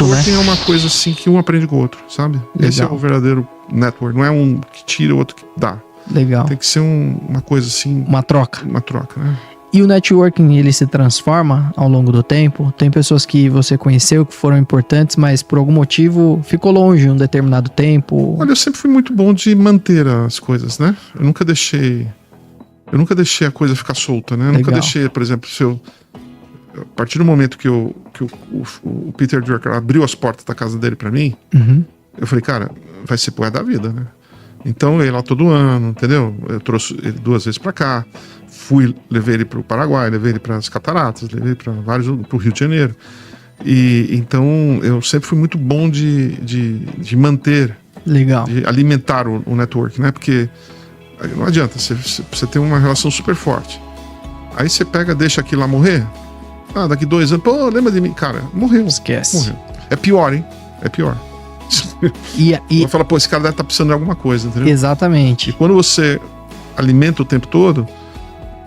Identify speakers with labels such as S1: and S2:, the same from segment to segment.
S1: junto, né?
S2: Networking é uma coisa assim que um aprende com o outro, sabe?
S1: Legal.
S2: Esse é o verdadeiro network. Não é um que tira, o outro que dá.
S1: Legal.
S2: Tem que ser uma coisa assim...
S1: Uma troca.
S2: Uma troca, né?
S1: E o networking, ele se transforma ao longo do tempo? Tem pessoas que você conheceu, que foram importantes, mas por algum motivo ficou longe um determinado tempo?
S2: Olha, eu sempre fui muito bom de manter as coisas, né? Eu nunca deixei a coisa ficar solta, né? Eu nunca deixei, por exemplo, a partir do momento que o Peter Drucker abriu as portas da casa dele pra mim, eu falei, cara, vai ser pro resto da vida, né? Então eu ia lá todo ano, entendeu? Eu trouxe ele 2 vezes pra cá, levei ele pro Paraguai, levei ele pras Cataratas, levei pro Rio de Janeiro. E então eu sempre fui muito bom de manter,
S1: legal,
S2: de alimentar o network, né? Porque não adianta, você tem uma relação super forte. Aí você deixa aquilo lá morrer. Ah, daqui 2 anos, pô, lembra de mim? Cara, morreu.
S1: Esquece.
S2: Morreu. É pior, hein? É pior. Vai falar, pô, esse cara deve estar precisando de alguma coisa, entendeu?
S1: Exatamente.
S2: E quando você alimenta o tempo todo,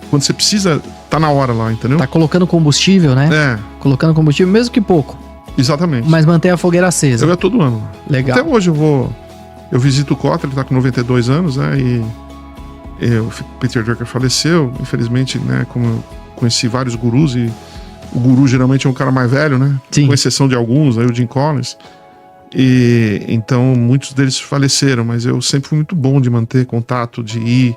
S2: quando você precisa, tá na hora lá, entendeu?
S1: Tá colocando combustível, né?
S2: É.
S1: Colocando combustível, mesmo que pouco.
S2: Exatamente.
S1: Mas mantém a fogueira acesa.
S2: Eu ia todo ano.
S1: Legal.
S2: Até hoje eu visito o Kota, ele tá com 92 anos, né? E o Peter Drucker faleceu, infelizmente, né? Como eu conheci vários gurus, e o guru geralmente é um cara mais velho, né?
S1: Sim.
S2: Com exceção de alguns, aí o Jim Collins. E então muitos deles faleceram, mas eu sempre fui muito bom de manter contato, de ir,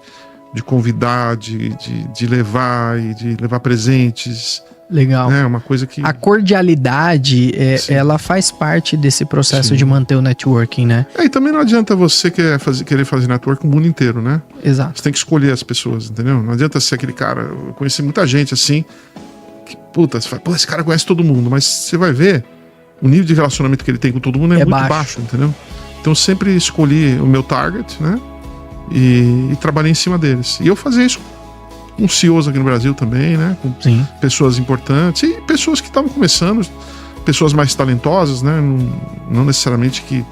S2: de convidar, de levar e de levar presentes.
S1: Legal.
S2: É uma coisa que...
S1: A cordialidade, ela faz parte desse processo de manter o networking, né?
S2: E também não adianta você querer fazer network com o mundo inteiro, né?
S1: Exato.
S2: Você tem que escolher as pessoas, entendeu? Não adianta ser aquele cara... Eu conheci muita gente assim, que, puta, você fala, pô, esse cara conhece todo mundo, mas você vai ver, o nível de relacionamento que ele tem com todo mundo é muito baixo, entendeu? Então eu sempre escolhi o meu target, né? E trabalhei em cima deles. E eu fazia isso com CEOs aqui no Brasil também, né? Com pessoas importantes e pessoas que estavam começando, pessoas mais talentosas, né? Não necessariamente que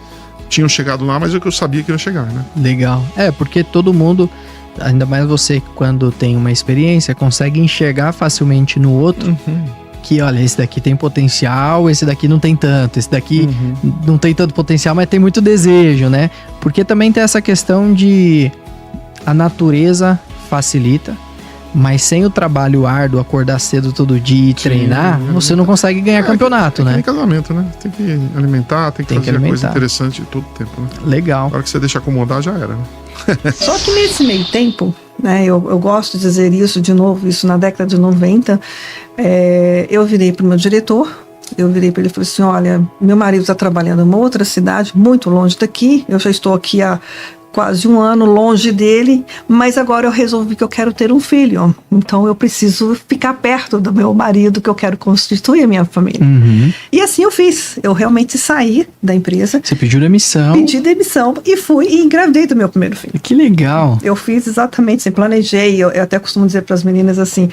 S2: tinham chegado lá, mas é o que eu sabia que ia chegar, né?
S1: Legal. Porque todo mundo, ainda mais você, quando tem uma experiência, consegue enxergar facilmente no outro que, olha, esse daqui tem potencial, esse daqui não tem tanto, esse daqui não tem tanto potencial, mas tem muito desejo, né? Porque também tem essa questão de a natureza facilita, mas sem o trabalho árduo, acordar cedo todo dia e treinar, você não consegue ganhar campeonato, né?
S2: Tem casamento, né? Tem que alimentar, tem que fazer coisa interessante todo o tempo, né?
S1: Legal.
S2: Na hora que você deixa acomodar, já era, né?
S3: Só que nesse meio tempo, né, eu gosto de dizer isso de novo, isso na década de 90, eu virei para o meu diretor, eu virei para ele e falei assim, olha, meu marido está trabalhando em uma outra cidade, muito longe daqui, eu já estou aqui há quase 1 ano longe dele, mas agora eu resolvi que eu quero ter um filho, então eu preciso ficar perto do meu marido, que eu quero constituir a minha família. E assim eu fiz, eu realmente saí da empresa.
S1: Você pediu demissão? Pedi
S3: demissão e fui e engravidei do meu primeiro filho.
S1: Que legal!
S3: Eu fiz exatamente assim, planejei, eu até costumo dizer para as meninas assim,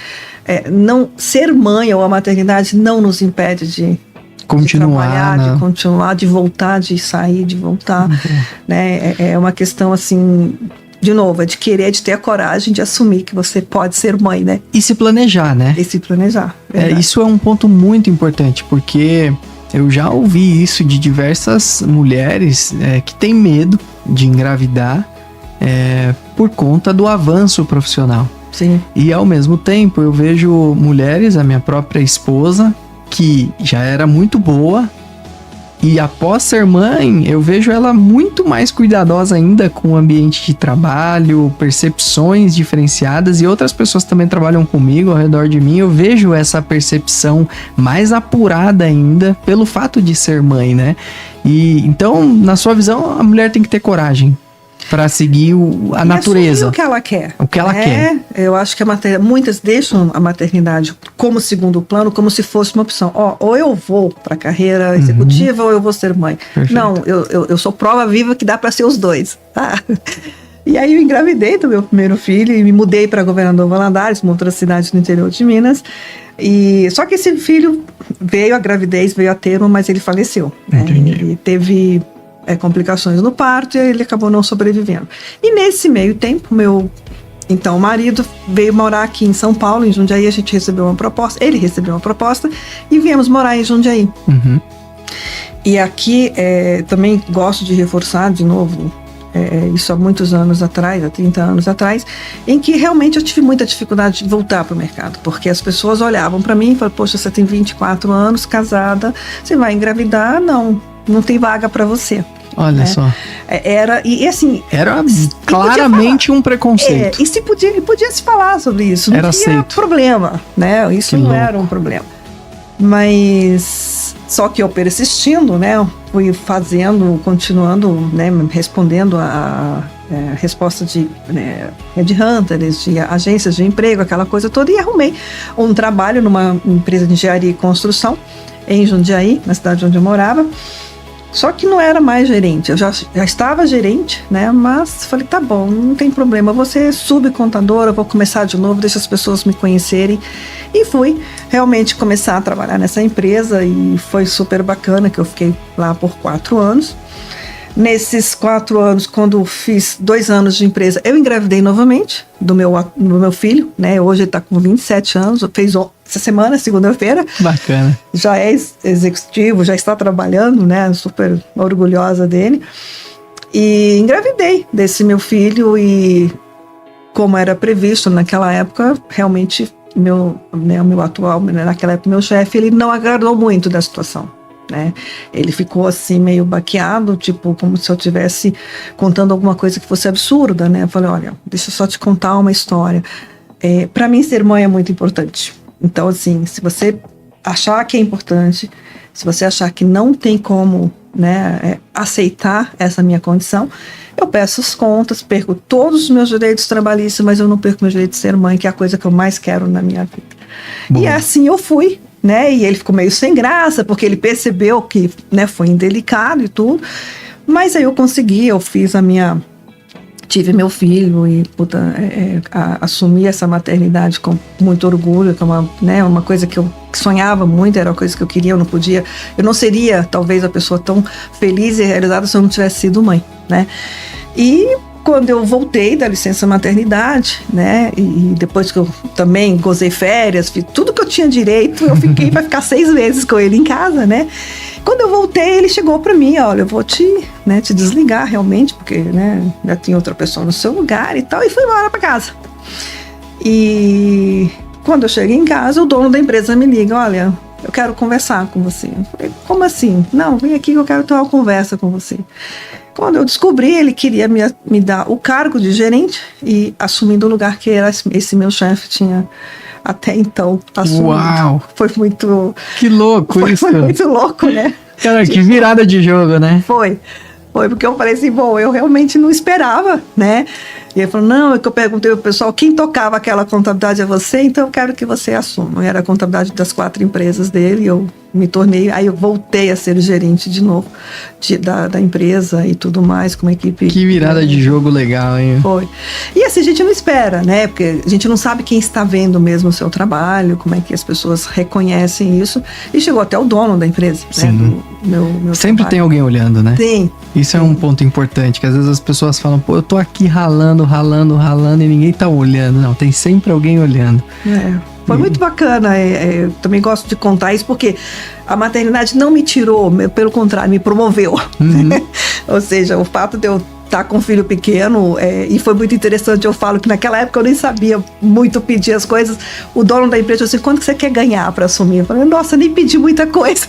S3: não ser mãe ou a maternidade não nos impede de
S1: continuar,
S3: de continuar, de voltar, de sair, de voltar, né? É uma questão assim, de novo, é de querer, de ter a coragem de assumir que você pode ser mãe, né?
S1: E se planejar, né?
S3: E se planejar.
S1: Isso é um ponto muito importante, porque eu já ouvi isso de diversas mulheres que têm medo de engravidar por conta do avanço profissional.
S3: Sim.
S1: E ao mesmo tempo eu vejo mulheres, a minha própria esposa, que já era muito boa, e após ser mãe, eu vejo ela muito mais cuidadosa ainda com o ambiente de trabalho, percepções diferenciadas, e outras pessoas também trabalham comigo ao redor de mim, eu vejo essa percepção mais apurada ainda pelo fato de ser mãe, né? E então, na sua visão, a mulher tem que ter coragem para seguir a natureza.
S3: O que ela quer.
S1: O que ela quer.
S3: Eu acho que muitas deixam a maternidade como segundo plano, como se fosse uma opção. Ou eu vou para a carreira executiva, ou eu vou ser mãe. Perfeito. Não, eu sou prova viva que dá para ser os dois. Tá? E aí eu engravidei do meu primeiro filho e me mudei para Governador Valadares, uma outra cidade no interior de Minas. Só que esse filho veio a gravidez, veio a termo, mas ele faleceu. Ele teve complicações no parto e ele acabou não sobrevivendo. E nesse meio tempo, meu marido veio morar aqui em São Paulo, em Jundiaí. A gente recebeu uma proposta, ele recebeu uma proposta e viemos morar em Jundiaí. E aqui também gosto de reforçar de novo, isso há muitos anos atrás, há 30 anos atrás, em que realmente eu tive muita dificuldade de voltar para o mercado, porque as pessoas olhavam para mim e falavam, poxa, você tem 24 anos, casada, você vai engravidar? Não tem vaga para você.
S1: Olha só.
S3: Era
S1: claramente um preconceito.
S3: E podia se falar sobre isso. Não tinha problema, né? Isso não era um problema. Mas só que eu persistindo, né? Fui fazendo, continuando, né? Respondendo a resposta de headhunters, de agências de emprego, aquela coisa toda. E arrumei um trabalho numa empresa de engenharia e construção em Jundiaí, na cidade onde eu morava. Só que não era mais gerente, eu já estava gerente, né? Mas falei, tá bom, não tem problema, eu vou ser subcontadora, eu vou começar de novo, deixa as pessoas me conhecerem. E fui realmente começar a trabalhar nessa empresa e foi super bacana, que eu fiquei lá por 4 anos. Nesses 4 anos, quando fiz 2 anos de empresa, eu engravidei novamente do meu filho, né? Hoje ele está com 27 anos, fez essa semana, segunda-feira.
S1: Bacana.
S3: Já é executivo, já está trabalhando, né? Super orgulhosa dele. E engravidei desse meu filho e, como era previsto naquela época, realmente meu atual, naquela época, meu chefe, ele não agradou muito da situação. Né? Ele ficou assim meio baqueado, tipo como se eu estivesse contando alguma coisa que fosse absurda, né? Eu falei, olha, deixa eu só te contar uma história. Para mim ser mãe é muito importante. Então assim, se você achar que é importante, se você achar que não tem como, né, aceitar essa minha condição, eu peço as contas, perco todos os meus direitos trabalhistas, mas eu não perco meu direito de ser mãe, que é a coisa que eu mais quero na minha vida. Bom. E assim eu fui. Né? E ele ficou meio sem graça, porque ele percebeu que, né, foi indelicado e tudo. Mas aí eu consegui, tive meu filho e assumi essa maternidade com muito orgulho, que é uma coisa que eu sonhava muito, era uma coisa que eu queria, eu não seria talvez a pessoa tão feliz e realizada se eu não tivesse sido mãe, né? E quando eu voltei da licença maternidade, né, e depois que eu também gozei férias, fiz tudo que eu tinha direito, eu fiquei para ficar 6 meses com ele em casa, né. Quando eu voltei, ele chegou para mim, olha, eu vou te desligar realmente, porque, né, já tinha outra pessoa no seu lugar e tal, e fui embora para casa. E quando eu cheguei em casa, o dono da empresa me liga, olha, eu quero conversar com você. Eu falei, como assim? Não, vem aqui que eu quero ter uma conversa com você. Quando eu descobri, ele queria me dar o cargo de gerente e assumindo o lugar que esse meu chefe tinha até então assumido.
S1: Uau!
S3: Foi muito...
S1: Que louco isso!
S3: Foi muito louco, né?
S1: Cara, que virada de jogo, né?
S3: Foi porque eu falei assim, bom, eu realmente não esperava, né? E ele falou, não, é que eu perguntei ao pessoal, quem tocava aquela contabilidade é você, então eu quero que você assuma. Era a contabilidade das 4 empresas dele, eu me tornei, aí eu voltei a ser gerente de novo da empresa e tudo mais, com uma equipe.
S1: Que virada de jogo legal, hein?
S3: Foi. E assim, a gente não espera, né? Porque a gente não sabe quem está vendo mesmo o seu trabalho, como é que as pessoas reconhecem isso. E chegou até o dono da empresa,
S1: sim,
S3: né? Meu
S1: sempre
S3: trabalho.
S1: Tem alguém olhando, né?
S3: Tem.
S1: Isso é um ponto importante, que às vezes as pessoas falam, pô, eu tô aqui ralando e ninguém tá olhando. Não, tem sempre alguém olhando.
S3: Foi muito bacana, eu também gosto de contar isso, porque a maternidade não me tirou, pelo contrário, me promoveu.
S1: Uhum.
S3: Ou seja, o fato de eu estar com um filho pequeno, e foi muito interessante, eu falo que naquela época eu nem sabia muito pedir as coisas, o dono da empresa disse, quanto que você quer ganhar para assumir? Eu falei, nossa, nem pedi muita coisa.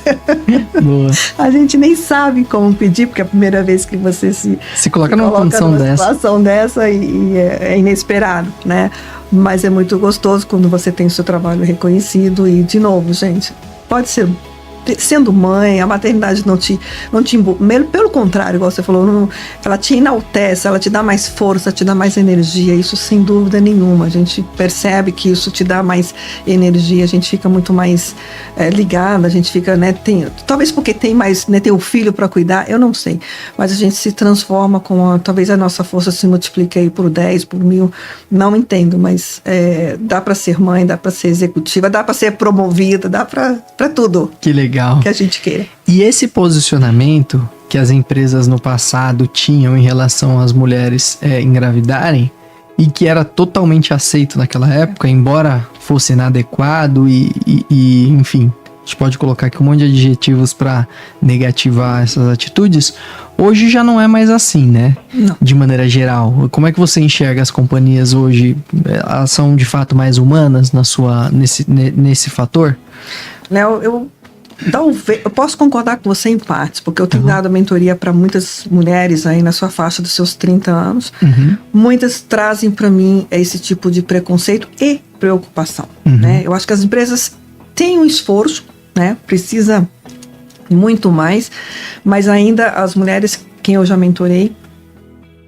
S1: Boa.
S3: A gente nem sabe como pedir, porque é a primeira vez que você se
S1: coloca numa condição dessa.
S3: Situação dessa e é inesperado, né? Mas é muito gostoso quando você tem o seu trabalho reconhecido e, de novo, gente, pode ser... Sendo mãe, a maternidade não te pelo contrário, igual você falou, ela te enaltece, ela te dá mais força, te dá mais energia, isso sem dúvida nenhuma. A gente percebe que isso te dá mais energia, a gente fica muito mais ligada, a gente fica, né, talvez porque tem mais, né, tem o filho para cuidar, eu não sei, mas a gente se transforma talvez a nossa força se multiplique aí por 10, por 1000, não entendo, mas dá para ser mãe, dá para ser executiva, dá para ser promovida, dá para tudo.
S1: Que legal.
S3: Que a gente queira.
S1: E esse posicionamento que as empresas no passado tinham em relação às mulheres engravidarem, e que era totalmente aceito naquela época, embora fosse inadequado e enfim, gente pode colocar aqui um monte de adjetivos para negativar essas atitudes, hoje já não é mais assim, né?
S3: Não.
S1: De maneira geral. Como é que você enxerga as companhias hoje? Elas são de fato mais humanas nesse fator?
S3: Léo, eu posso concordar com você em partes, porque eu tenho dado mentoria para muitas mulheres aí na sua faixa dos seus 30 anos. Muitas trazem para mim esse tipo de preconceito e preocupação, né? Eu acho que as empresas têm um esforço, né? Precisa muito mais, mas ainda as mulheres, quem eu já mentorei,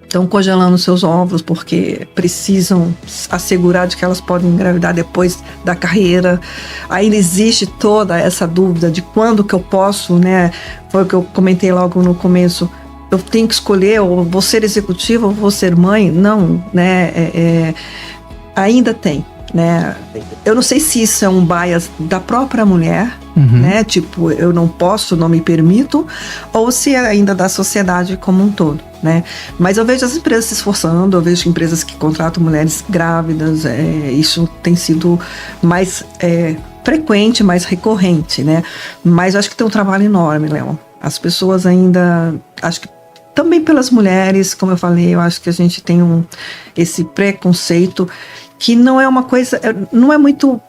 S3: estão congelando seus óvulos porque precisam assegurar de que elas podem engravidar depois da carreira. Ainda existe toda essa dúvida de quando que eu posso, né? Foi o que eu comentei logo no começo. Eu tenho que escolher, ou vou ser executiva ou vou ser mãe? Não, né? Ainda tem, né? Eu não sei se isso é um bias da própria mulher, né? Tipo, eu não posso, não me permito, ou se é ainda da sociedade como um todo, né? Mas eu vejo as empresas se esforçando, eu vejo empresas que contratam mulheres grávidas, isso tem sido mais frequente, mais recorrente, né? Mas eu acho que tem um trabalho enorme, Léo. As pessoas ainda, acho que também pelas mulheres, como eu falei, eu acho que a gente tem esse preconceito que não é uma coisa, não é muito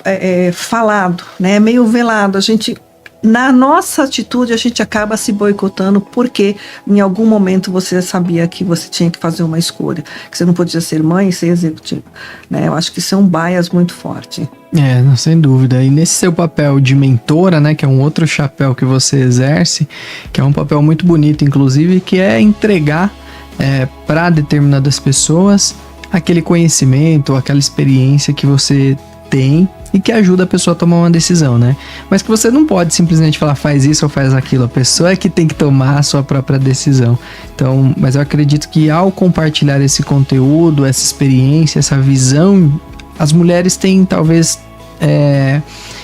S3: falado, né? É meio velado. A gente, na nossa atitude, a gente acaba se boicotando porque em algum momento você sabia que você tinha que fazer uma escolha, que você não podia ser mãe e ser executiva, né? Eu acho que isso é um bias muito forte.
S1: Não, sem dúvida. E nesse seu papel de mentora, né, que é um outro chapéu que você exerce, que é um papel muito bonito, inclusive, que é entregar para determinadas pessoas aquele conhecimento, aquela experiência que você tem e que ajuda a pessoa a tomar uma decisão, né? Mas que você não pode simplesmente falar faz isso ou faz aquilo, a pessoa é que tem que tomar a sua própria decisão. Então, mas eu acredito que ao compartilhar esse conteúdo, essa experiência, essa visão, as mulheres têm talvez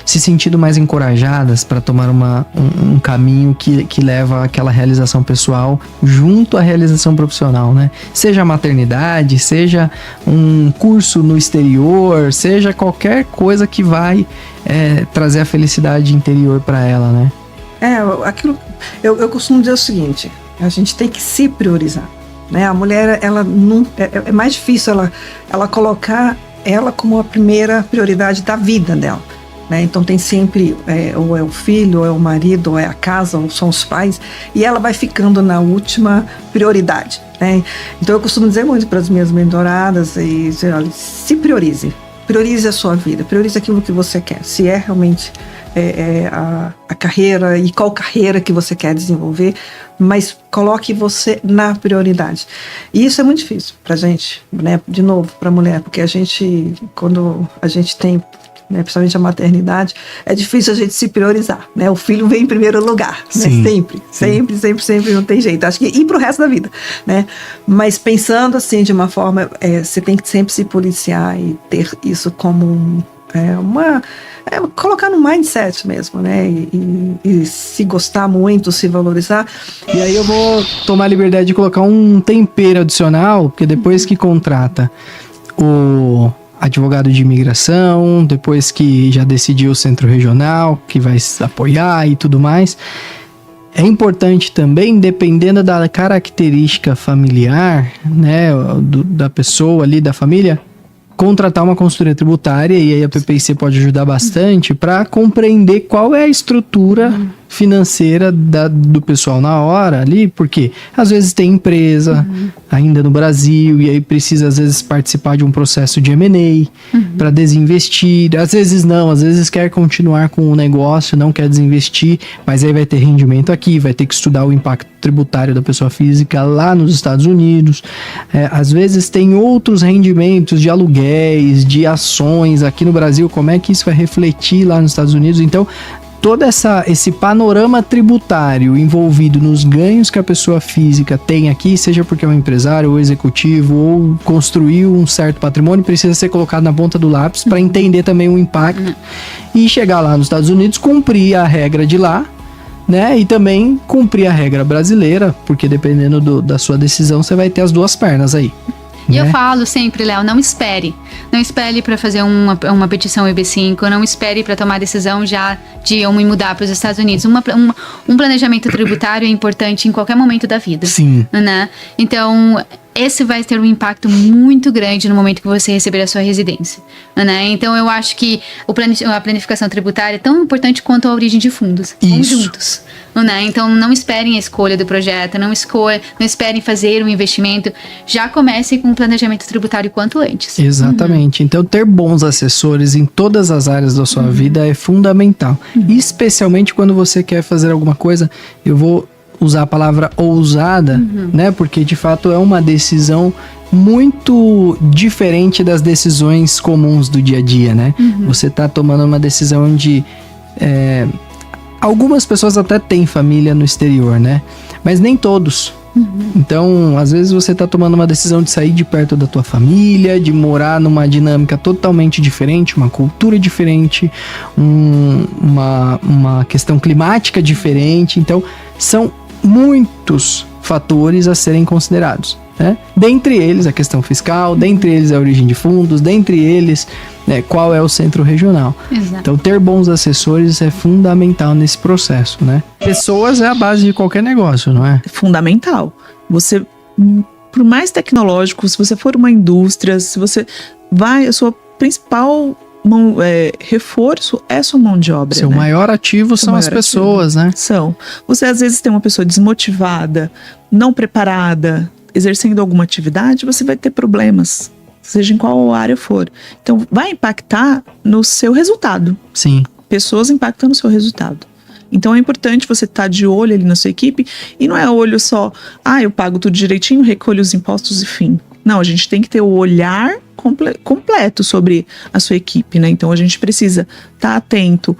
S1: se sentido mais encorajadas para tomar um caminho que leva àquela realização pessoal junto à realização profissional, né? Seja a maternidade, seja um curso no exterior, seja qualquer coisa que vai trazer a felicidade interior para ela, né?
S3: Eu costumo dizer o seguinte: a gente tem que se priorizar, né? A mulher, ela não, é mais difícil ela colocar ela como a primeira prioridade da vida dela, né? Então tem sempre ou é o filho, ou é o marido, ou é a casa, ou são os pais, e ela vai ficando na última prioridade, né? Então eu costumo dizer muito para as minhas mentoradas e dizer, olha, se priorize a sua vida, priorize aquilo que você quer, se é realmente a carreira e qual carreira que você quer desenvolver, mas coloque você na prioridade. E isso é muito difícil pra gente, né? De novo, pra mulher, porque a gente, quando a gente tem, né, principalmente a maternidade, é difícil a gente se priorizar, né? O filho vem em primeiro lugar,
S1: sim,
S3: né? Sempre, não tem jeito. Acho que ir pro resto da vida, né? Mas pensando assim, de uma forma, você tem que sempre se policiar e ter isso como colocar no mindset mesmo, né? E se gostar muito, se valorizar.
S1: E aí eu vou tomar a liberdade de colocar um tempero adicional, porque depois que contrata o advogado de imigração, depois que já decidiu o centro regional, que vai apoiar e tudo mais, é importante também, dependendo da característica familiar, né, da pessoa ali, da família, contratar uma consultoria tributária, e aí a PPIC pode ajudar bastante para compreender qual é a estrutura financeira do pessoal na hora ali, porque às vezes tem empresa ainda no Brasil e aí precisa às vezes participar de um processo de M&A para desinvestir, às vezes não, às vezes quer continuar com o negócio, não quer desinvestir, mas aí vai ter rendimento aqui, vai ter que estudar o impacto tributário da pessoa física lá nos Estados Unidos, às vezes tem outros rendimentos de aluguéis, de ações aqui no Brasil, como é que isso vai refletir lá nos Estados Unidos. Então todo esse panorama tributário envolvido nos ganhos que a pessoa física tem aqui, seja porque é um empresário ou executivo ou construiu um certo patrimônio, precisa ser colocado na ponta do lápis para entender também o impacto e chegar lá nos Estados Unidos, cumprir a regra de lá, né? E também cumprir a regra brasileira, porque dependendo da sua decisão, você vai ter as duas pernas aí.
S4: E eu falo sempre, Léo, não espere. Não espere para fazer uma petição EB5, não espere para tomar decisão já de eu me mudar para os Estados Unidos. Um planejamento tributário é importante em qualquer momento da vida.
S1: Sim.
S4: Né? Então, esse vai ter um impacto muito grande no momento que você receber a sua residência. Né? Então, eu acho que a planificação tributária é tão importante quanto a origem de fundos. Vamos juntos. Né? Então, não esperem a escolha do projeto, não esperem fazer um investimento. Já comecem com o planejamento tributário quanto antes.
S1: Exatamente. Então, ter bons assessores em todas as áreas da sua vida é fundamental. Especialmente quando você quer fazer alguma coisa, eu vou usar a palavra ousada, né? Porque de fato é uma decisão muito diferente das decisões comuns do dia a dia, né? Você tá tomando uma decisão de... algumas pessoas até têm família no exterior, né? Mas nem todos. Então, às vezes você tá tomando uma decisão de sair de perto da tua família, de morar numa dinâmica totalmente diferente, uma cultura diferente, uma questão climática diferente. Então, são muitos fatores a serem considerados, né? Dentre eles a questão fiscal, dentre eles a origem de fundos, dentre eles, né, qual é o centro regional.
S4: Exato.
S1: Então ter bons assessores é fundamental nesse processo, né? Pessoas é a base de qualquer negócio, não é?
S5: Fundamental. Você, por mais tecnológico, se você for uma indústria, se você vai, a sua principal reforço é sua mão de obra.
S1: Seu maior ativo são as pessoas, né?
S5: São. Você às vezes tem uma pessoa desmotivada, não preparada, exercendo alguma atividade, você vai ter problemas, seja em qual área for. Então, vai impactar no seu resultado.
S1: Sim.
S5: Pessoas impactam no seu resultado. Então, é importante você estar de olho ali na sua equipe, e não é olho só, eu pago tudo direitinho, recolho os impostos e fim. Não, a gente tem que ter o olhar completo sobre a sua equipe, né? Então, a gente precisa estar atento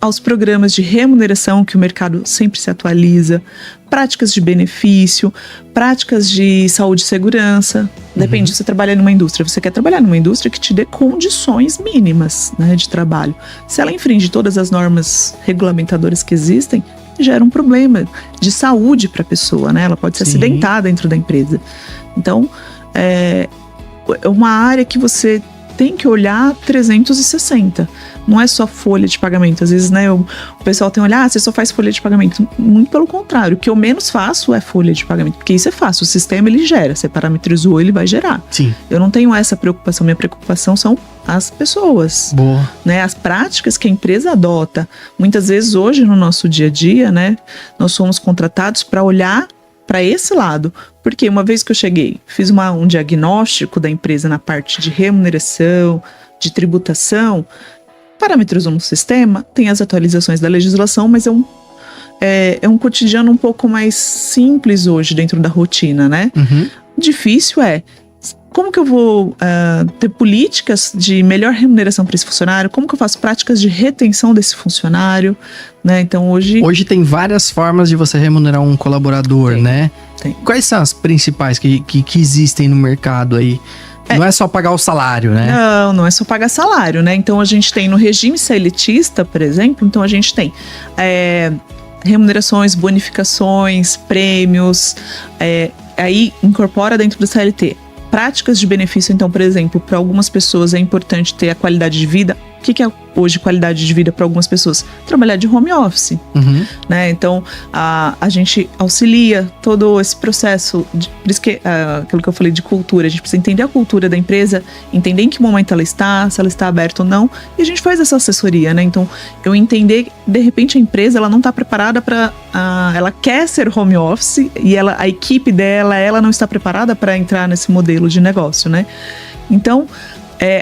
S5: aos programas de remuneração, que o mercado sempre se atualiza, práticas de benefício, práticas de saúde e segurança. Depende, você trabalha numa indústria, você quer trabalhar numa indústria que te dê condições mínimas, né, de trabalho. Se ela infringe todas as normas regulamentadoras que existem, gera um problema de saúde para a pessoa, né? Ela pode se acidentar dentro da empresa. Então, é uma área que você tem que olhar 360. Não é só folha de pagamento. Às vezes, né, o pessoal tem que olhar, você só faz folha de pagamento. Muito pelo contrário. O que eu menos faço é folha de pagamento. Porque isso é fácil. O sistema, ele gera. Você parametrizou, ele vai gerar.
S1: Sim.
S5: Eu não tenho essa preocupação. Minha preocupação são as pessoas.
S1: Boa.
S5: Né, as práticas que a empresa adota. Muitas vezes, hoje, no nosso dia a dia, né, nós somos contratados para olhar para esse lado, porque uma vez que eu cheguei, fiz um diagnóstico da empresa na parte de remuneração, de tributação, parametrizou no sistema, tem as atualizações da legislação, mas é um cotidiano um pouco mais simples hoje dentro da rotina, né? Difícil como que eu vou ter políticas de melhor remuneração para esse funcionário? Como que eu faço práticas de retenção desse funcionário? Né? Então hoje tem várias formas de você remunerar um colaborador, né? Tem. Quais são as principais que existem no mercado aí? Não é só pagar o salário, né? Não é só pagar salário, né? Então a gente tem no regime seletista, por exemplo, então a gente tem remunerações, bonificações, prêmios, aí incorpora dentro do CLT. Práticas de benefício, então, por exemplo, para algumas pessoas é importante ter a qualidade de vida. O que é hoje qualidade de vida para algumas pessoas? Trabalhar de home office, né? Então, a gente auxilia todo esse processo, por isso que aquilo que eu falei de cultura, a gente precisa entender a cultura da empresa, entender em que momento ela está, se ela está aberta ou não, e a gente faz essa assessoria, né? Então, eu entender, de repente a empresa, ela não está preparada para, ela quer ser home office, e a equipe dela, ela não está preparada para entrar nesse modelo de negócio, né? Então,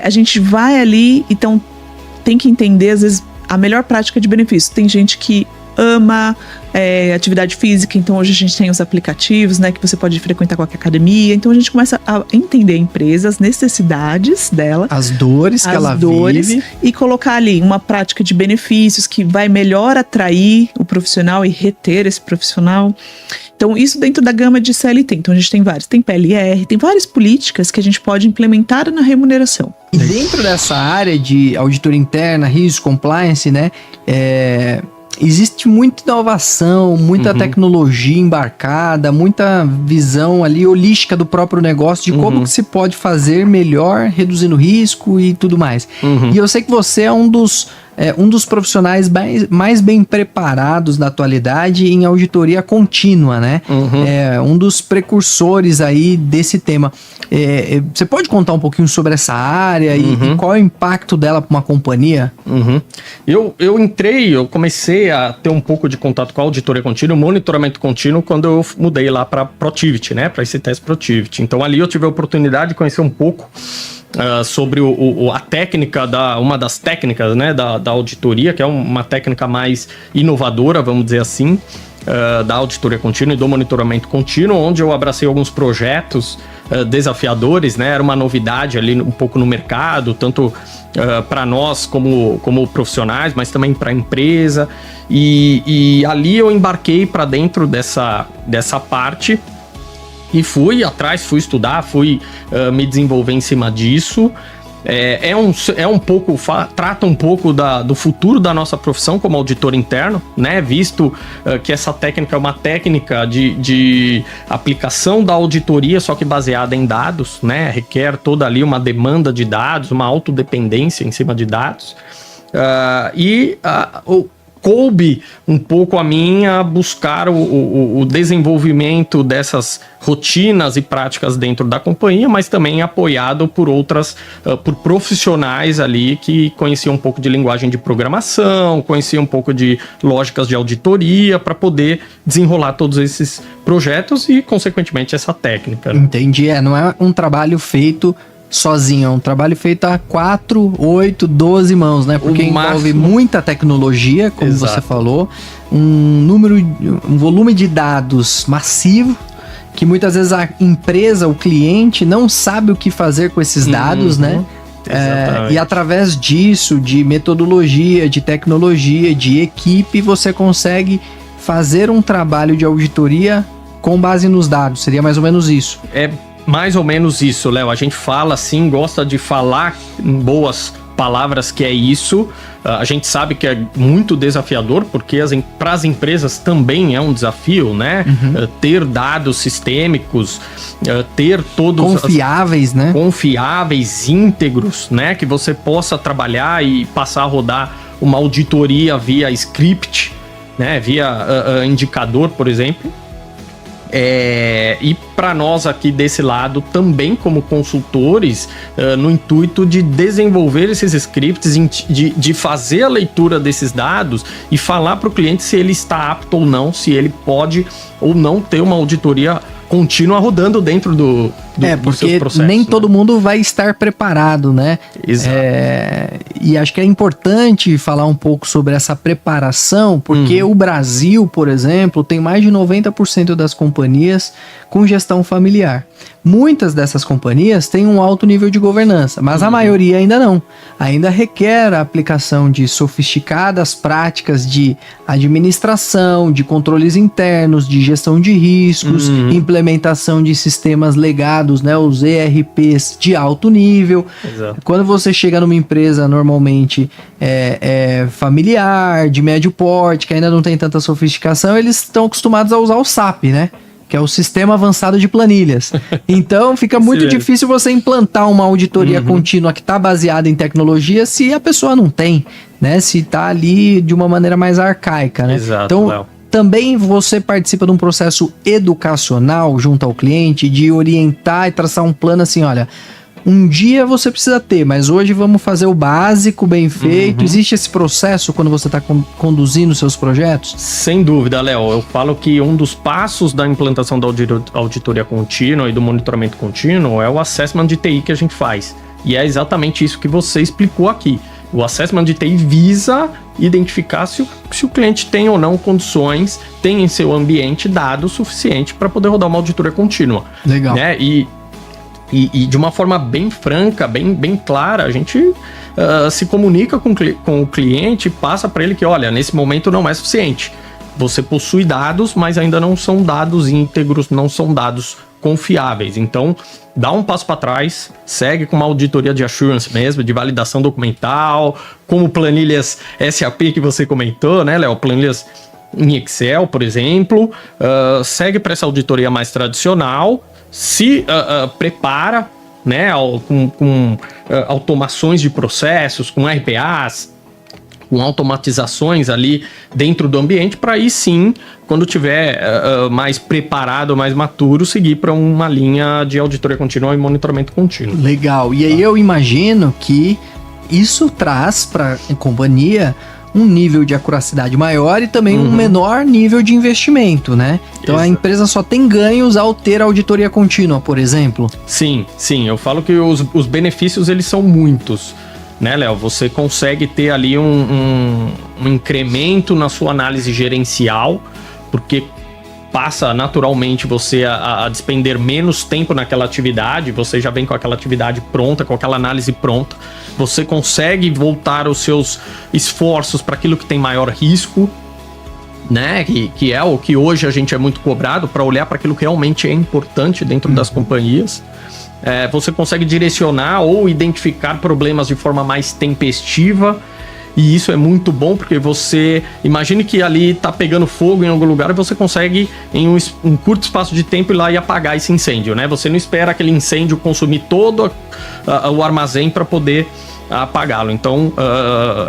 S5: a gente vai ali, então, tem que entender, às vezes, a melhor prática de benefício. Tem gente que ama atividade física, então hoje a gente tem os aplicativos, né, que você pode frequentar qualquer academia. Então a gente começa a entender a empresa, as necessidades dela, as dores que ela vive, e colocar ali uma prática de benefícios que vai melhor atrair o profissional e reter esse profissional. Então, isso dentro da gama de CLT. Então, a gente tem vários. Tem PLR, tem várias políticas que a gente pode implementar na remuneração. E dentro dessa área de auditoria interna, risco, compliance, né?
S1: existe muita inovação, muita tecnologia embarcada, muita visão ali holística do próprio negócio, de como que se pode fazer melhor, reduzindo risco e tudo mais. E eu sei que você é um dos profissionais mais bem preparados na atualidade em auditoria contínua, né? É um dos precursores aí desse tema. Você pode contar um pouquinho sobre essa área e qual é o impacto dela para uma companhia?
S6: Eu comecei a ter um pouco de contato com a auditoria contínua, monitoramento contínuo, quando eu mudei lá para Protiviti, né? Para ICTS Protiviti. Então ali eu tive a oportunidade de conhecer um pouco sobre a técnica, uma das técnicas, né, da auditoria, que é uma técnica mais inovadora, vamos dizer assim, da auditoria contínua e do monitoramento contínuo, onde eu abracei alguns projetos desafiadores, né? Era uma novidade ali um pouco no mercado, tanto para nós como profissionais, mas também para a empresa. E ali eu embarquei para dentro dessa parte e fui atrás, fui estudar, fui me desenvolver em cima disso. Trata um pouco do futuro da nossa profissão como auditor interno, né? Visto que essa técnica é uma técnica de aplicação da auditoria, só que baseada em dados, né? Requer toda ali uma demanda de dados, uma autodependência em cima de dados. Coube um pouco a mim a buscar o desenvolvimento dessas rotinas e práticas dentro da companhia, mas também apoiado por por profissionais ali que conheciam um pouco de linguagem de programação, conheciam um pouco de lógicas de auditoria para poder desenrolar todos esses projetos e, consequentemente, essa técnica, né?
S1: Entendi, não é um trabalho feito sozinho, é um trabalho feito a 4, 8, 12 mãos, né? Porque envolve muita tecnologia, como você falou, um volume de dados massivo, que muitas vezes a empresa, o cliente, não sabe o que fazer com esses dados, né? E através disso, de metodologia, de tecnologia, de equipe, você consegue fazer um trabalho de auditoria com base nos dados. Seria mais ou menos isso.
S6: É mais ou menos isso, Léo. A gente fala assim, gosta de falar em boas palavras que é isso. A gente sabe que é muito desafiador, porque para as empresas também é um desafio, né? Ter dados sistêmicos, ter todos
S1: confiáveis, né?
S6: Confiáveis, íntegros, né? Que você possa trabalhar e passar a rodar uma auditoria via script, né? Via indicador, por exemplo. E para nós aqui desse lado também como consultores, no intuito de desenvolver esses scripts, de fazer a leitura desses dados e falar para o cliente se ele está apto ou não, se ele pode ou não ter uma auditoria contínua rodando dentro dos seus processos.
S1: Porque nem todo mundo vai estar preparado, né?
S6: Exato.
S1: E acho que é importante falar um pouco sobre essa preparação, porque o Brasil, por exemplo, tem mais de 90% das companhias com gestão familiar. Muitas dessas companhias têm um alto nível de governança, mas a maioria ainda não. Ainda requer a aplicação de sofisticadas práticas de administração, de controles internos, de gestão de riscos, implementação de sistemas legados, né, os ERPs de alto nível.
S6: Exato.
S1: Quando você chega numa empresa normalmente familiar, de médio porte, que ainda não tem tanta sofisticação, eles estão acostumados a usar o SAP, né? Que é o Sistema Avançado de Planilhas. Então, fica muito difícil você implantar uma auditoria contínua que está baseada em tecnologia se a pessoa não tem, né? Se está ali de uma maneira mais arcaica, né?
S6: Exato,
S1: então,
S6: Léo.
S1: também você participa de um processo educacional junto ao cliente, de orientar e traçar um plano assim, olha, um dia você precisa ter, mas hoje vamos fazer o básico bem feito. Existe esse processo quando você está conduzindo seus projetos?
S6: Sem dúvida, Léo. Eu falo que um dos passos da implantação da auditoria contínua e do monitoramento contínuo é o assessment de TI que a gente faz. E é exatamente isso que você explicou aqui. O assessment de TI visa identificar se o cliente tem ou não condições, tem em seu ambiente dados suficiente para poder rodar uma auditoria contínua.
S1: Legal.
S6: Né? E de uma forma bem franca, bem clara, a gente se comunica com o cliente e passa para ele que, olha, nesse momento não é suficiente. Você possui dados, mas ainda não são dados íntegros, não são dados confiáveis. Então, dá um passo para trás, segue com uma auditoria de assurance mesmo, de validação documental, como planilhas SAP que você comentou, né, Léo? Planilhas em Excel, por exemplo. Segue para essa auditoria mais tradicional, se prepara, né, com automações de processos, com RPAs, com automatizações ali dentro do ambiente, para aí sim, quando tiver mais preparado, mais maturo, seguir para uma linha de auditoria contínua e monitoramento contínuo.
S1: Legal. E aí eu imagino que isso traz para a companhia um nível de acuracidade maior e também um menor nível de investimento, né? Então a empresa só tem ganhos ao ter auditoria contínua, por exemplo.
S6: Sim. Eu falo que os benefícios, eles são muitos, né, Léo? Você consegue ter ali um incremento na sua análise gerencial, porque passa naturalmente você a despender menos tempo naquela atividade, você já vem com aquela atividade pronta, com aquela análise pronta, você consegue voltar os seus esforços para aquilo que tem maior risco, né? Que é o que hoje a gente é muito cobrado, para olhar para aquilo que realmente é importante dentro das companhias. Você consegue direcionar ou identificar problemas de forma mais tempestiva. E isso é muito bom, porque você... Imagine que ali tá pegando fogo em algum lugar e você consegue, em um curto espaço de tempo, ir lá e apagar esse incêndio, né? Você não espera aquele incêndio consumir todo o armazém para poder apagá-lo. Então,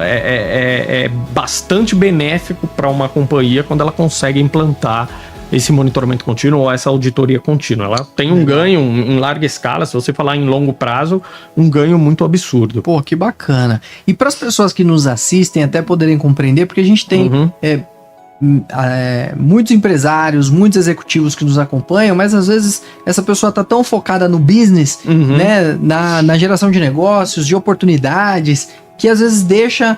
S6: é bastante benéfico para uma companhia quando ela consegue implantar esse monitoramento contínuo ou essa auditoria contínua. Ela tem um ganho em larga escala, se você falar em longo prazo, um ganho muito absurdo.
S1: Pô, que bacana. E para as pessoas que nos assistem até poderem compreender, porque a gente tem muitos empresários, muitos executivos que nos acompanham, mas às vezes essa pessoa tá tão focada no business, né, na geração de negócios, de oportunidades, que às vezes deixa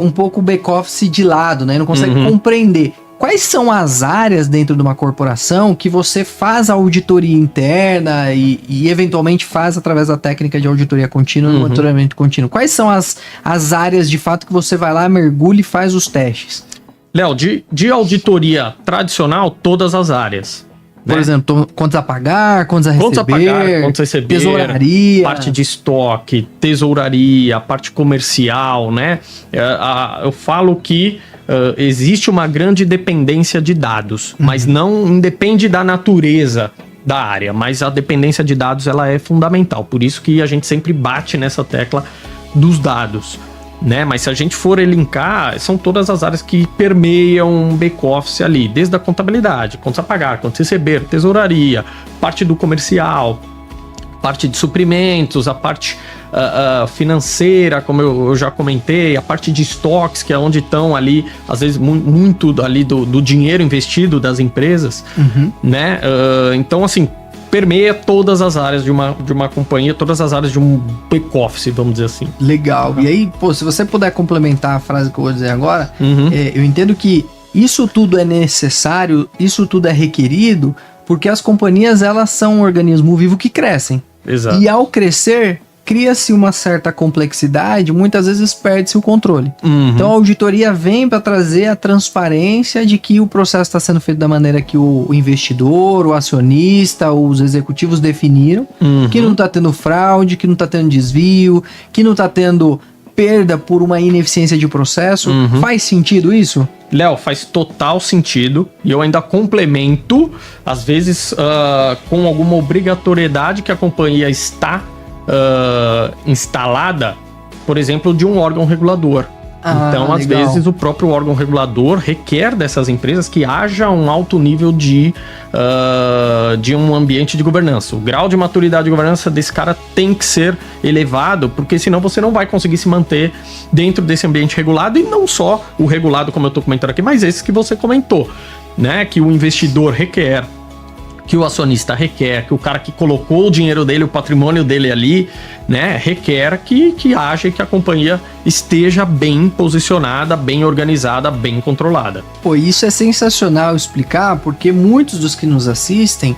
S1: um pouco o back-office de lado, né, não consegue compreender. Quais são as áreas dentro de uma corporação que você faz a auditoria interna e eventualmente faz através da técnica de auditoria contínua no monitoramento contínuo? Quais são as áreas de fato que você vai lá, mergulha e faz os testes?
S6: Léo, de auditoria tradicional, todas as áreas.
S1: Por exemplo, contas a pagar, contas a receber, tesouraria,
S6: parte de estoque, tesouraria, parte comercial, né? Eu falo que existe uma grande dependência de dados, mas não independe da natureza da área, mas a dependência de dados, ela é fundamental. Por isso que a gente sempre bate nessa tecla dos dados, né? Mas se a gente for elencar, são todas as áreas que permeiam um back-office ali, desde a contabilidade, contas a pagar, contas a receber, tesouraria, parte do comercial, parte de suprimentos, a parte financeira, como eu já comentei, a parte de estoques, que é onde estão ali, às vezes, muito ali do dinheiro investido das empresas, né? Então, assim, permeia todas as áreas de uma companhia, todas as áreas de um back-office, vamos dizer assim.
S1: Legal. E aí, pô, se você puder complementar a frase que eu vou dizer agora, eu entendo que isso tudo é necessário, isso tudo é requerido, porque as companhias, elas são um organismo vivo que crescem.
S6: Exato.
S1: E ao crescer, cria-se uma certa complexidade, muitas vezes perde-se o controle. Então a auditoria vem para trazer a transparência de que o processo está sendo feito da maneira que o investidor, o acionista, os executivos definiram, que não está tendo fraude, que não está tendo desvio, que não está tendo perda por uma ineficiência de processo. Faz sentido isso?
S6: Léo, faz total sentido, e eu ainda complemento, às vezes com alguma obrigatoriedade que a companhia está instalada, por exemplo, de um órgão regulador. Então, às vezes, o próprio órgão regulador requer dessas empresas que haja um alto nível de um ambiente de governança. O grau de maturidade de governança desse cara tem que ser elevado, porque senão você não vai conseguir se manter dentro desse ambiente regulado, e não só o regulado, como eu estou comentando aqui, mas esses que você comentou, né? Que o investidor requer, que o acionista requer, que o cara que colocou o dinheiro dele, o patrimônio dele ali, né, requer que haja, que a companhia esteja bem posicionada, bem organizada, bem controlada.
S1: Pô, isso é sensacional explicar, porque muitos dos que nos assistem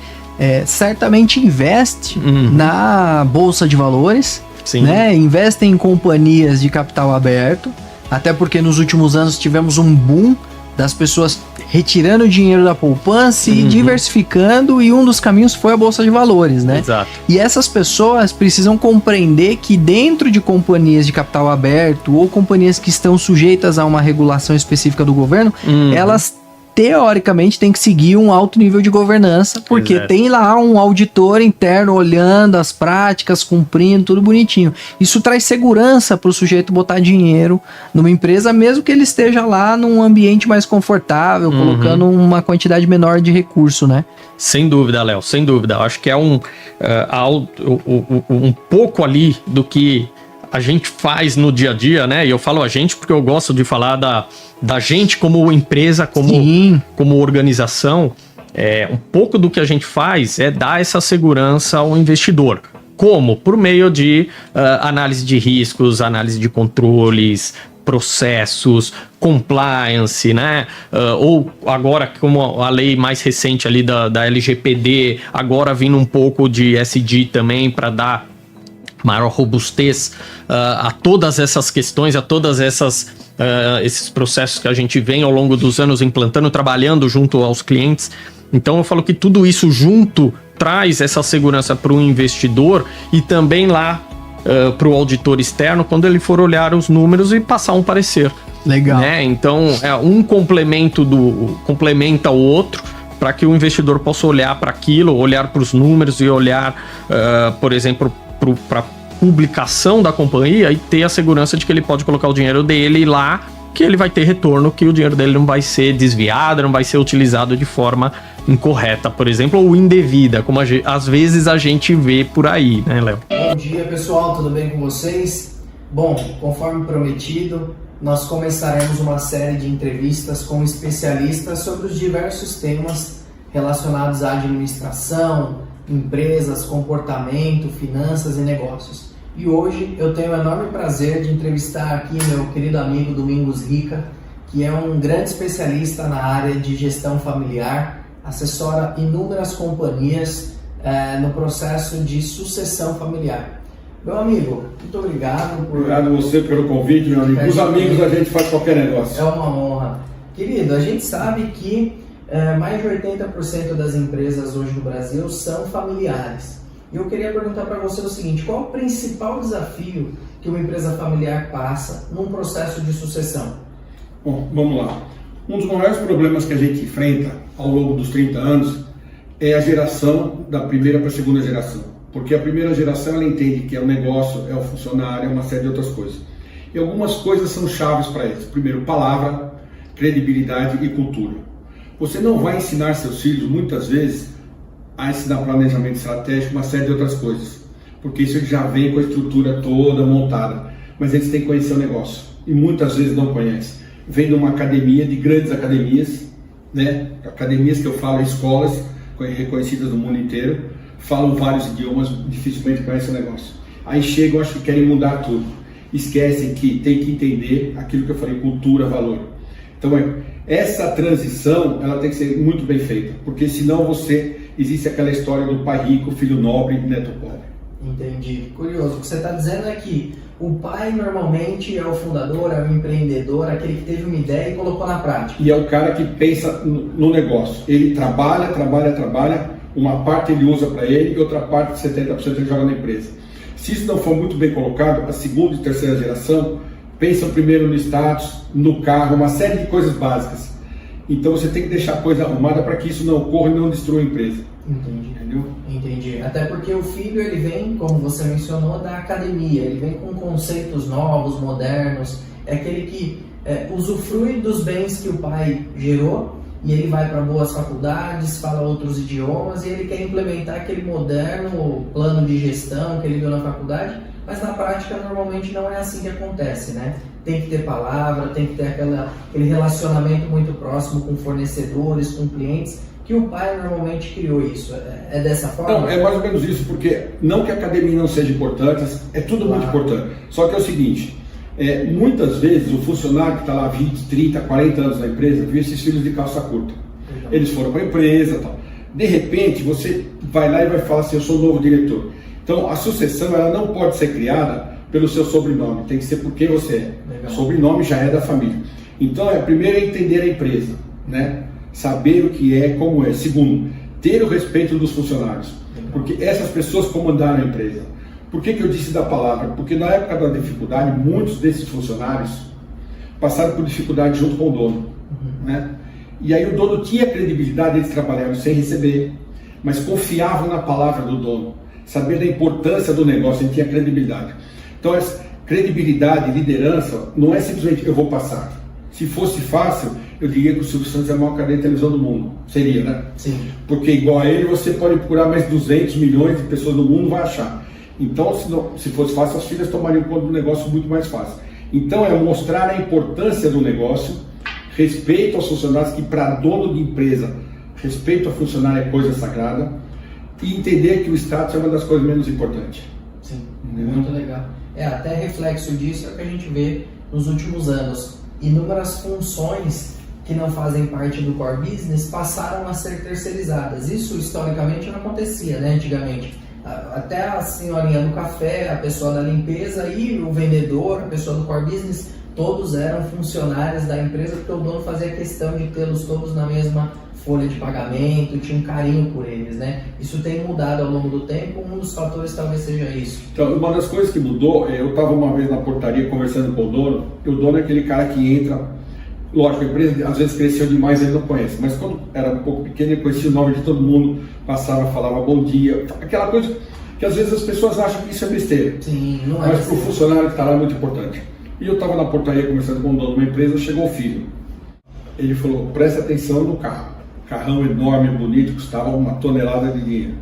S1: certamente investem na Bolsa de Valores, né, investem em companhias de capital aberto, até porque nos últimos anos tivemos um boom das pessoas retirando o dinheiro da poupança e
S6: Uhum.
S1: diversificando, e um dos caminhos foi a Bolsa de Valores, né?
S6: Exato.
S1: E essas pessoas precisam compreender que dentro de companhias de capital aberto ou companhias que estão sujeitas a uma regulação específica do governo,
S6: Uhum.
S1: elas teoricamente têm que seguir um alto nível de governança, porque
S6: Exato.
S1: tem lá um auditor interno olhando as práticas, cumprindo, tudo bonitinho. Isso traz segurança para o sujeito botar dinheiro numa empresa, mesmo que ele esteja lá num ambiente mais confortável,
S6: Uhum.
S1: colocando uma quantidade menor de recurso, né?
S6: Sem dúvida, Léo, sem dúvida. Eu acho que é um pouco ali do que a gente faz no dia a dia, né? E eu falo a gente porque eu gosto de falar da gente como empresa,
S1: Sim.
S6: como organização. Um pouco do que a gente faz é dar essa segurança ao investidor. Como? Por meio de análise de riscos, análise de controles, processos, compliance, né? Ou agora, como a lei mais recente ali da LGPD, agora vindo um pouco de ESG também para dar maior robustez a todas essas questões, a todas esses processos que a gente vem ao longo dos anos implantando, trabalhando junto aos clientes. Então eu falo que tudo isso junto traz essa segurança para o investidor e também lá para o auditor externo quando ele for olhar os números e passar um parecer.
S1: Legal.
S6: Né? Então um complementa o outro para que o investidor possa olhar para aquilo, olhar para os números e olhar, por exemplo, para publicação da companhia e ter a segurança de que ele pode colocar o dinheiro dele lá, que ele vai ter retorno, que o dinheiro dele não vai ser desviado, não vai ser utilizado de forma incorreta, por exemplo, ou indevida, como às vezes a gente vê por aí, né, Léo?
S7: Bom dia, pessoal, tudo bem com vocês? Bom, conforme prometido, nós começaremos uma série de entrevistas com especialistas sobre os diversos temas relacionados à administração, empresas, comportamento, finanças e negócios. E hoje eu tenho o enorme prazer de entrevistar aqui meu querido amigo Domingos Rica, que é um grande especialista na área de gestão familiar, assessora inúmeras companhias no processo de sucessão familiar. Meu amigo, muito obrigado.
S8: Obrigado a você pelo convite, meu amigo. Os amigos a gente faz qualquer negócio.
S7: É uma honra. Querido, a gente sabe que mais de 80% das empresas hoje no Brasil são familiares. E eu queria perguntar para você o seguinte: qual o principal desafio que uma empresa familiar passa num processo de sucessão?
S8: Bom, vamos lá. Um dos maiores problemas que a gente enfrenta ao longo dos 30 anos é a geração da primeira para a segunda geração. Porque a primeira geração ela entende que é o negócio, é o funcionário, é uma série de outras coisas. E algumas coisas são chaves para eles. Primeiro, palavra, credibilidade e cultura. Você não vai ensinar seus filhos, muitas vezes, a ensinar planejamento estratégico, uma série de outras coisas. Porque isso já vem com a estrutura toda montada. Mas eles têm que conhecer o negócio. E muitas vezes não conhecem. Vem de uma academia, de grandes academias, né? Academias que eu falo, escolas reconhecidas no mundo inteiro, falam vários idiomas, dificilmente conhecem o negócio. Aí chegam, acho que querem mudar tudo. Esquecem que tem que entender aquilo que eu falei, cultura, valor. Então, essa transição, ela tem que ser muito bem feita, porque senão existe aquela história do pai rico, filho nobre e neto pobre.
S7: Entendi. Curioso. O que você está dizendo é que o pai normalmente é o fundador, é o empreendedor, aquele que teve uma ideia e colocou na prática.
S8: E é o cara que pensa no negócio. Ele trabalha, uma parte ele usa para ele e outra parte, 70%, ele joga na empresa. Se isso não for muito bem colocado, a segunda e terceira geração pensam primeiro no status, no carro, uma série de coisas básicas. Então você tem que deixar a coisa arrumada para que isso não ocorra e não destrua a empresa.
S7: Entendi.
S8: Entendeu?
S7: Entendi. Até porque o filho, ele vem, como você mencionou, da academia. Ele vem com conceitos novos, modernos. É aquele que usufrui dos bens que o pai gerou e ele vai para boas faculdades, fala outros idiomas e ele quer implementar aquele moderno plano de gestão que ele viu na faculdade, mas na prática normalmente não é assim que acontece, né? Tem que ter palavra, tem que ter aquele relacionamento muito próximo com fornecedores, com clientes, que o pai normalmente criou isso. É dessa forma?
S8: Não, é mais ou menos isso, porque não que a academia não seja importante, é tudo muito importante. Só que é o seguinte, muitas vezes o funcionário que está lá 20, 30, 40 anos na empresa, viu esses filhos de calça curta. Eles foram para a empresa e tal. De repente, você vai lá e vai falar assim, eu sou o novo diretor. Então, a sucessão ela não pode ser criada pelo seu sobrenome, tem que ser por quem você é. Legal. O sobrenome já é da família. Então, primeiro é entender a empresa, né? Saber o que é, como é. Segundo, ter o respeito dos funcionários, porque essas pessoas comandaram a empresa. Por que eu disse da palavra? Porque na época da dificuldade, muitos desses funcionários passaram por dificuldade junto com o dono, né? E aí o dono tinha credibilidade, eles trabalhavam sem receber, mas confiavam na palavra do dono, saber da importância do negócio, ele tinha credibilidade. Então, essa credibilidade, liderança, não é simplesmente eu vou passar. Se fosse fácil, eu diria que o Silvio Santos é a maior cadeia de televisão do mundo. Seria, né?
S7: Sim.
S8: Porque igual a ele, você pode procurar mais 200 milhões de pessoas no mundo, vai achar. Então, se fosse fácil, as filhas tomariam conta do negócio muito mais fácil. Então, é mostrar a importância do negócio, respeito aos funcionários, que para dono de empresa, respeito ao funcionário é coisa sagrada, e entender que o status é uma das coisas menos importantes.
S7: Sim, muito legal. Até reflexo disso é o que a gente vê nos últimos anos. Inúmeras funções que não fazem parte do core business passaram a ser terceirizadas. Isso historicamente não acontecia, né, antigamente. Até a senhorinha do café, a pessoa da limpeza e o vendedor, a pessoa do core business, todos eram funcionários da empresa, porque o dono fazia questão de tê-los todos na mesma folha de pagamento, tinha um carinho por eles, né? Isso tem mudado ao longo do tempo, um dos fatores talvez seja isso.
S8: Então, uma das coisas que mudou, eu estava uma vez na portaria conversando com o dono, e o dono é aquele cara que entra, lógico, a empresa às vezes cresceu demais, ele não conhece, mas quando era um pouco pequeno, ele conhecia o nome de todo mundo, passava, falava bom dia, aquela coisa que às vezes as pessoas acham que isso é besteira.
S7: Sim, não é.
S8: Mas para o funcionário que está lá é muito importante. E eu estava na portaria conversando com o dono de uma empresa, chegou o filho. Ele falou, presta atenção no carro. Carrão enorme, bonito, custava 1 tonelada de dinheiro.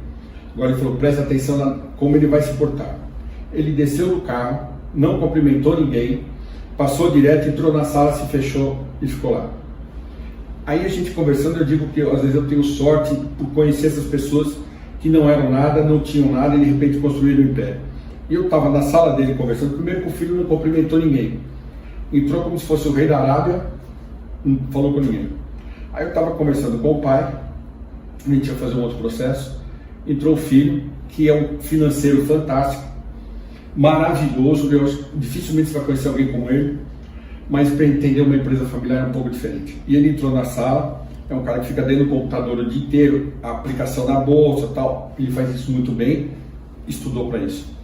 S8: Agora ele falou, presta atenção na como ele vai se portar. Ele desceu do carro, não cumprimentou ninguém, passou direto, entrou na sala, se fechou e ficou lá. Aí a gente conversando, eu digo que às vezes eu tenho sorte por conhecer essas pessoas que não eram nada, não tinham nada e de repente construíram um império. E eu estava na sala dele conversando, primeiro que o filho não cumprimentou ninguém. Entrou como se fosse o rei da Arábia, não falou com ninguém. Aí eu estava conversando com o pai, a gente ia fazer um outro processo, entrou o filho, que é um financeiro fantástico, maravilhoso, dificilmente você vai conhecer alguém como ele, mas para entender uma empresa familiar é um pouco diferente. E ele entrou na sala, é um cara que fica dentro do computador o dia inteiro, a aplicação da bolsa e tal, ele faz isso muito bem, estudou para isso.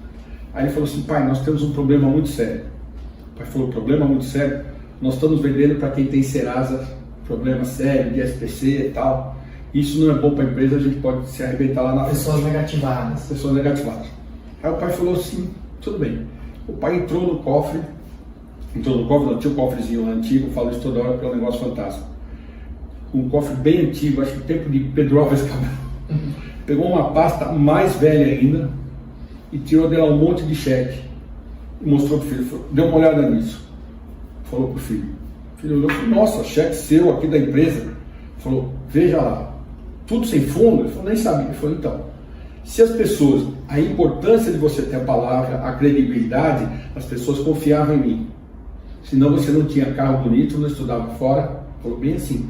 S8: Aí ele falou assim, pai, nós temos um problema muito sério. O pai falou, problema muito sério? Nós estamos vendendo para quem tem Serasa, problema sério, de SPC e tal. Isso não é bom para a empresa, a gente pode se arrebentar lá na frente.
S7: Pessoas negativadas.
S8: Pessoas negativadas. Aí o pai falou assim, tudo bem. O pai entrou no cofre, não, tinha um cofrezinho lá antigo, eu falo isso toda hora porque é um negócio fantástico. Um cofre bem antigo, acho que o tempo de Pedro Álvares Cabral. Pegou uma pasta mais velha ainda e tirou dela um monte de cheque. E mostrou pro filho, falou, deu uma olhada nisso. Falou pro filho. O filho olhou e falou, nossa, cheque seu aqui da empresa. Falou, veja lá, tudo sem fundo? Ele falou, nem sabia. Ele falou, então, se as pessoas, a importância de você ter a palavra, a credibilidade, as pessoas confiavam em mim. Senão você não tinha carro bonito, não estudava fora. Falou bem assim.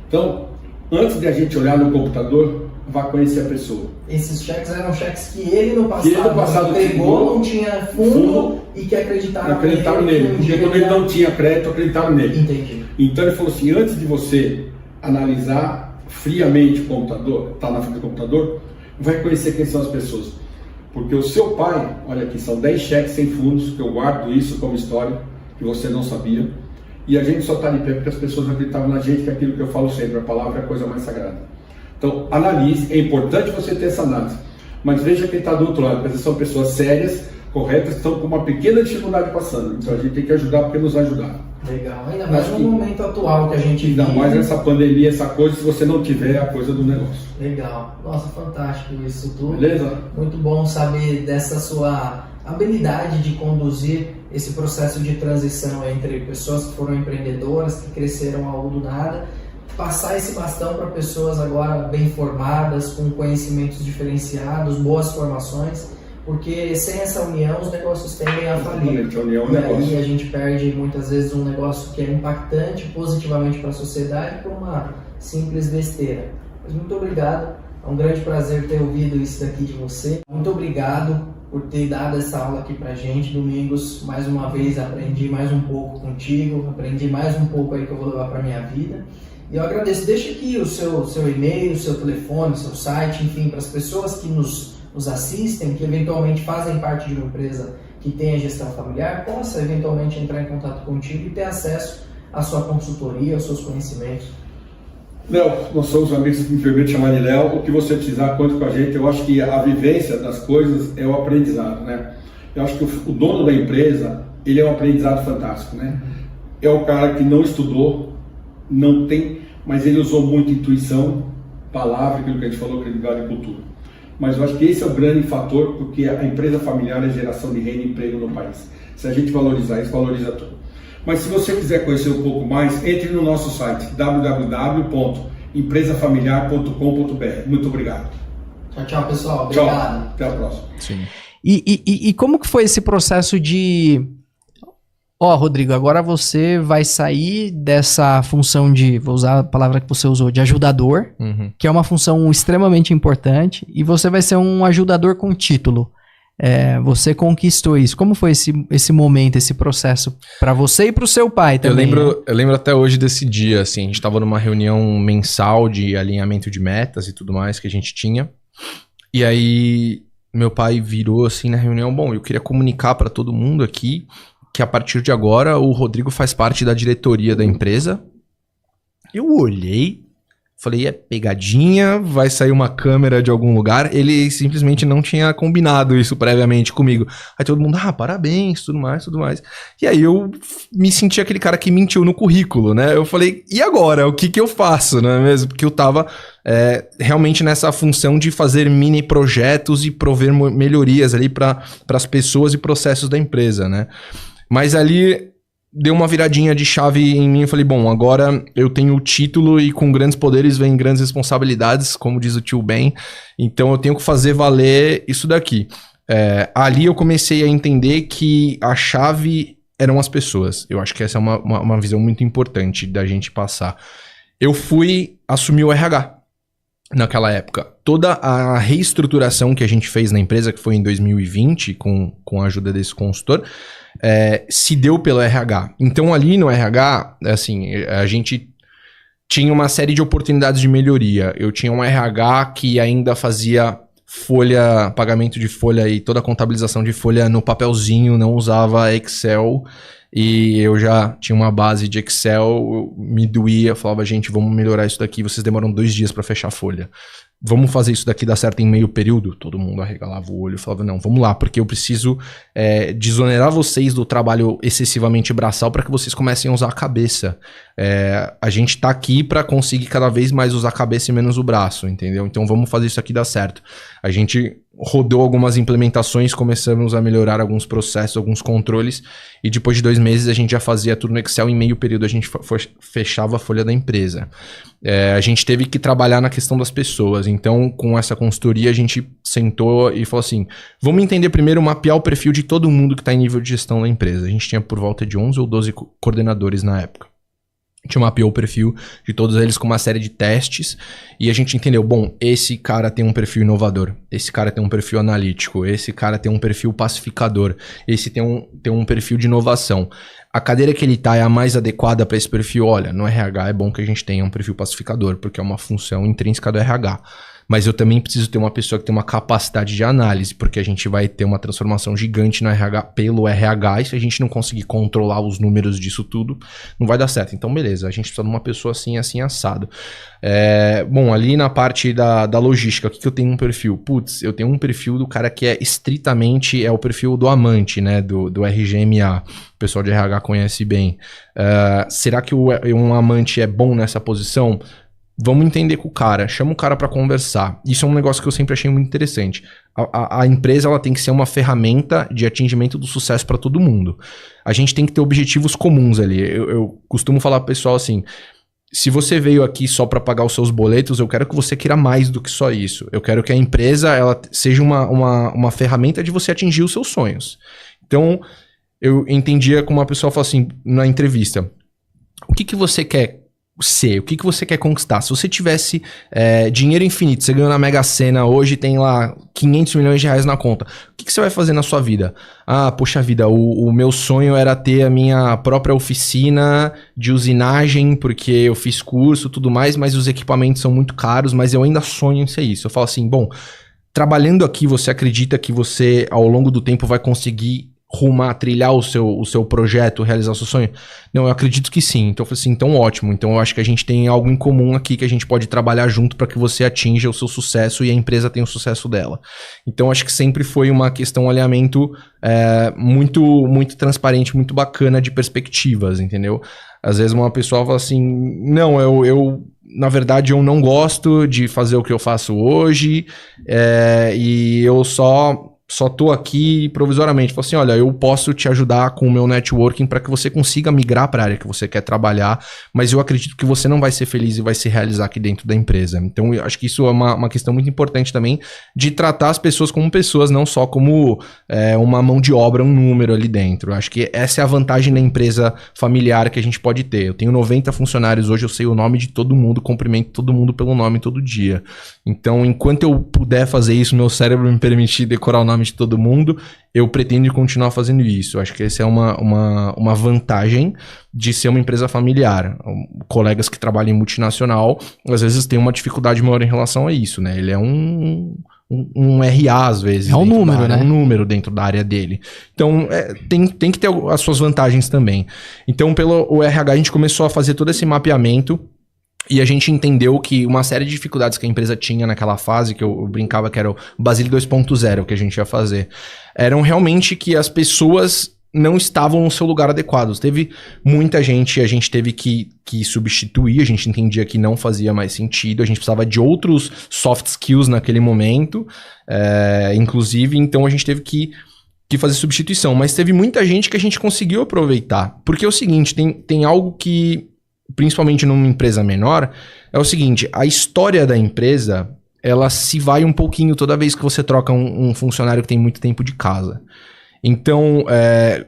S8: Então, antes de a gente olhar no computador, vá conhecer a pessoa.
S7: Esses cheques eram cheques que ele no passado pegou, não tinha fundo e que acreditaram
S8: nele. Porque quando ele não tinha crédito, acreditaram nele.
S7: Entendi.
S8: Então ele falou assim, antes de você analisar friamente o computador, tá na frente do computador, vai conhecer quem são as pessoas. Porque o seu pai, olha aqui, são 10 cheques sem fundos, que eu guardo isso como história, que você não sabia. E a gente só está de pé porque as pessoas acreditavam na gente, que é aquilo que eu falo sempre, a palavra é a coisa mais sagrada. Então, analise, é importante você ter essa análise, mas veja quem está do outro lado, porque são pessoas sérias, corretas, estão com uma pequena dificuldade passando, então a gente tem que ajudar porque nos ajudaram.
S7: Legal, ainda mais no momento atual que a gente vive.
S8: Ainda mais essa pandemia, essa coisa, se você não tiver a coisa do negócio.
S7: Legal, nossa, fantástico isso tudo.
S8: Beleza?
S7: Muito bom saber dessa sua habilidade de conduzir esse processo de transição entre pessoas que foram empreendedoras, que cresceram ao do nada, passar esse bastão para pessoas agora bem formadas, com conhecimentos diferenciados, boas formações, porque sem essa união os negócios tendem a falir. E aí a gente perde muitas vezes um negócio que é impactante positivamente para a sociedade por uma simples besteira. Mas muito obrigado, é um grande prazer ter ouvido isso daqui de você. Muito obrigado por ter dado essa aula aqui pra gente. Domingos, mais uma vez, aprendi mais um pouco contigo, aprendi mais um pouco aí que eu vou levar pra minha vida. E eu agradeço. Deixa aqui o seu e-mail, o seu telefone, o seu site, enfim, para as pessoas que nos assistem, que eventualmente fazem parte de uma empresa que tenha gestão familiar, possa eventualmente entrar em contato contigo e ter acesso à sua consultoria, aos seus conhecimentos.
S8: Léo, nós somos amigos, que me permite chamar de Léo. O que você precisar, conte com a gente. Eu acho que a vivência das coisas é o aprendizado, né? Eu acho que o dono da empresa, ele é um aprendizado fantástico, né? É o cara que não estudou, não tem, mas ele usou muito intuição, palavra, aquilo que a gente falou, credibilidade e cultura. Mas eu acho que esse é o grande fator, porque a empresa familiar é geração de renda e emprego no país. Se a gente valorizar isso, valoriza tudo. Mas se você quiser conhecer um pouco mais, entre no nosso site www.empresafamiliar.com.br. Muito obrigado.
S7: Tchau, tchau, pessoal. Obrigado.
S8: Tchau. Até a próxima.
S1: Sim. E como que foi esse processo de... Rodrigo, agora você vai sair dessa função de, vou usar a palavra que você usou, de ajudador, que é uma função extremamente importante, e você vai ser um ajudador com título. Você conquistou isso. Como foi esse momento, esse processo para você e para o seu pai também?
S9: Eu lembro até hoje desse dia, assim, a gente estava numa reunião mensal de alinhamento de metas e tudo mais que a gente tinha, e aí meu pai virou assim na reunião, bom, eu queria comunicar para todo mundo aqui que a partir de agora o Rodrigo faz parte da diretoria da empresa. Eu olhei, falei, é pegadinha, vai sair uma câmera de algum lugar. Ele simplesmente não tinha combinado isso previamente comigo. Aí todo mundo, parabéns, tudo mais. E aí eu me senti aquele cara que mentiu no currículo, né? Eu falei, e agora? O que eu faço, não é mesmo? Porque eu tava realmente nessa função de fazer mini projetos e prover melhorias ali para as pessoas e processos da empresa, né? Mas ali deu uma viradinha de chave em mim. Eu falei, bom, agora eu tenho o título e com grandes poderes vem grandes responsabilidades, como diz o tio Ben. Então eu tenho que fazer valer isso daqui. Ali eu comecei a entender que a chave eram as pessoas. Eu acho que essa é uma visão muito importante da gente passar. Eu fui assumir o RH naquela época. Toda a reestruturação que a gente fez na empresa, que foi em 2020, com a ajuda desse consultor, se deu pelo RH. Então ali no RH, assim, a gente tinha uma série de oportunidades de melhoria. Eu tinha um RH que ainda fazia pagamento de folha e toda a contabilização de folha no papelzinho, não usava Excel, e eu já tinha uma base de Excel, me doía, falava, gente, vamos melhorar isso daqui, vocês demoram 2 dias para fechar a folha. Vamos fazer isso daqui dar certo em meio período? Todo mundo arregalava o olho e falava, não, vamos lá, porque eu preciso desonerar vocês do trabalho excessivamente braçal para que vocês comecem a usar a cabeça. A gente tá aqui para conseguir cada vez mais usar a cabeça e menos o braço, entendeu? Então vamos fazer isso aqui dar certo. A gente rodou algumas implementações, começamos a melhorar alguns processos, alguns controles, e depois de 2 meses a gente já fazia tudo no Excel, em meio período a gente fechava a folha da empresa. A gente teve que trabalhar na questão das pessoas, então com essa consultoria a gente sentou e falou assim, vamos entender primeiro, mapear o perfil de todo mundo que está em nível de gestão da empresa. A gente tinha por volta de 11 ou 12 coordenadores na época. A gente mapeou o perfil de todos eles com uma série de testes e a gente entendeu, bom, esse cara tem um perfil inovador, esse cara tem um perfil analítico, esse cara tem um perfil pacificador, esse tem um perfil de inovação. A cadeira que ele tá é a mais adequada para esse perfil. Olha, no RH é bom que a gente tenha um perfil pacificador, porque é uma função intrínseca do RH. Mas eu também preciso ter uma pessoa que tem uma capacidade de análise, porque a gente vai ter uma transformação gigante no RH pelo RH, e se a gente não conseguir controlar os números disso tudo, não vai dar certo. Então, beleza, a gente precisa de uma pessoa assim, assim, assado. Bom, ali na parte da logística, o que eu tenho um perfil? Putz, eu tenho um perfil do cara que é estritamente, o perfil do amante, né, do RGMA. O pessoal de RH conhece bem. Será que um amante é bom nessa posição? Vamos entender com o cara, chama o cara para conversar. Isso é um negócio que eu sempre achei muito interessante. A empresa ela tem que ser uma ferramenta de atingimento do sucesso para todo mundo. A gente tem que ter objetivos comuns ali. Eu costumo falar pro pessoal assim, se você veio aqui só para pagar os seus boletos, eu quero que você queira mais do que só isso. Eu quero que a empresa ela seja uma ferramenta de você atingir os seus sonhos. Então, eu entendia como uma pessoa fala assim, na entrevista, o que você quer ser? O que você quer conquistar? Se você tivesse dinheiro infinito, você ganhou na Mega Sena, hoje tem lá 500 milhões de reais na conta, o que você vai fazer na sua vida? Ah, poxa vida, o meu sonho era ter a minha própria oficina de usinagem, porque eu fiz curso e tudo mais, mas os equipamentos são muito caros, mas eu ainda sonho em ser isso. Eu falo assim, bom, trabalhando aqui, você acredita que você, ao longo do tempo, vai conseguir trilhar o seu projeto, realizar o seu sonho? Não, eu acredito que sim. Então eu falei assim, então ótimo. Então eu acho que a gente tem algo em comum aqui que a gente pode trabalhar junto para que você atinja o seu sucesso e a empresa tenha o sucesso dela. Então acho que sempre foi uma questão, um alinhamento muito, muito transparente, muito bacana de perspectivas, entendeu? Às vezes uma pessoa fala assim, não, eu na verdade eu não gosto de fazer o que eu faço hoje, e eu só tô aqui provisoriamente. Falo assim, olha, eu posso te ajudar com o meu networking para que você consiga migrar para a área que você quer trabalhar, mas eu acredito que você não vai ser feliz e vai se realizar aqui dentro da empresa. Então, eu acho que isso é uma questão muito importante também, de tratar as pessoas como pessoas, não só como uma mão de obra, um número ali dentro. Eu acho que essa é a vantagem da empresa familiar que a gente pode ter. Eu tenho 90 funcionários hoje, eu sei o nome de todo mundo, cumprimento todo mundo pelo nome todo dia. Então, enquanto eu puder fazer isso, meu cérebro me permitir decorar o nome de todo mundo, eu pretendo continuar fazendo isso. Eu acho que essa é uma vantagem de ser uma empresa familiar. Colegas que trabalham em multinacional, às vezes têm uma dificuldade maior em relação a isso, né? Ele é um RA, às vezes.
S1: É um número, né?
S9: É um número dentro da área dele. Então, tem que ter as suas vantagens também. Então, pelo RH, a gente começou a fazer todo esse mapeamento. E a gente entendeu que uma série de dificuldades que a empresa tinha naquela fase, que eu brincava que era o Basile 2.0 que a gente ia fazer, eram realmente que as pessoas não estavam no seu lugar adequado. Teve muita gente, a gente teve que substituir, a gente entendia que não fazia mais sentido, a gente precisava de outros soft skills naquele momento, inclusive, então a gente teve que fazer substituição. Mas teve muita gente que a gente conseguiu aproveitar. Porque é o seguinte, tem algo que, principalmente numa empresa menor, é o seguinte, a história da empresa, ela se vai um pouquinho toda vez que você troca um funcionário que tem muito tempo de casa. Então,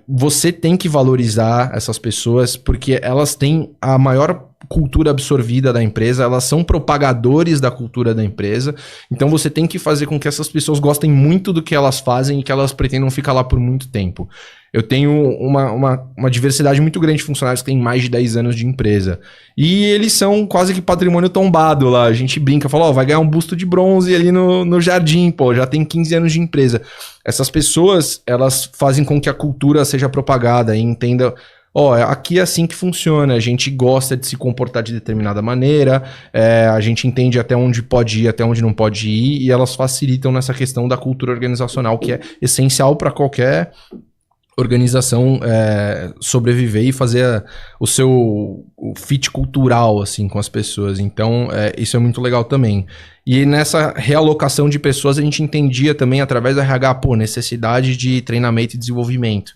S9: você tem que valorizar essas pessoas, porque elas têm a maior cultura absorvida da empresa, elas são propagadores da cultura da empresa, então você tem que fazer com que essas pessoas gostem muito do que elas fazem e que elas pretendam ficar lá por muito tempo. Eu tenho uma diversidade muito grande de funcionários que têm mais de 10 anos de empresa. E eles são quase que patrimônio tombado lá. A gente brinca, fala, vai ganhar um busto de bronze ali no jardim, já tem 15 anos de empresa. Essas pessoas, elas fazem com que a cultura seja propagada e entenda, aqui é assim que funciona, a gente gosta de se comportar de determinada maneira, a gente entende até onde pode ir, até onde não pode ir, e elas facilitam nessa questão da cultura organizacional, que é essencial para qualquer organização sobreviver e fazer o fit cultural assim com as pessoas. Então isso é muito legal também. E nessa realocação de pessoas a gente entendia também através do RH necessidade de treinamento e desenvolvimento.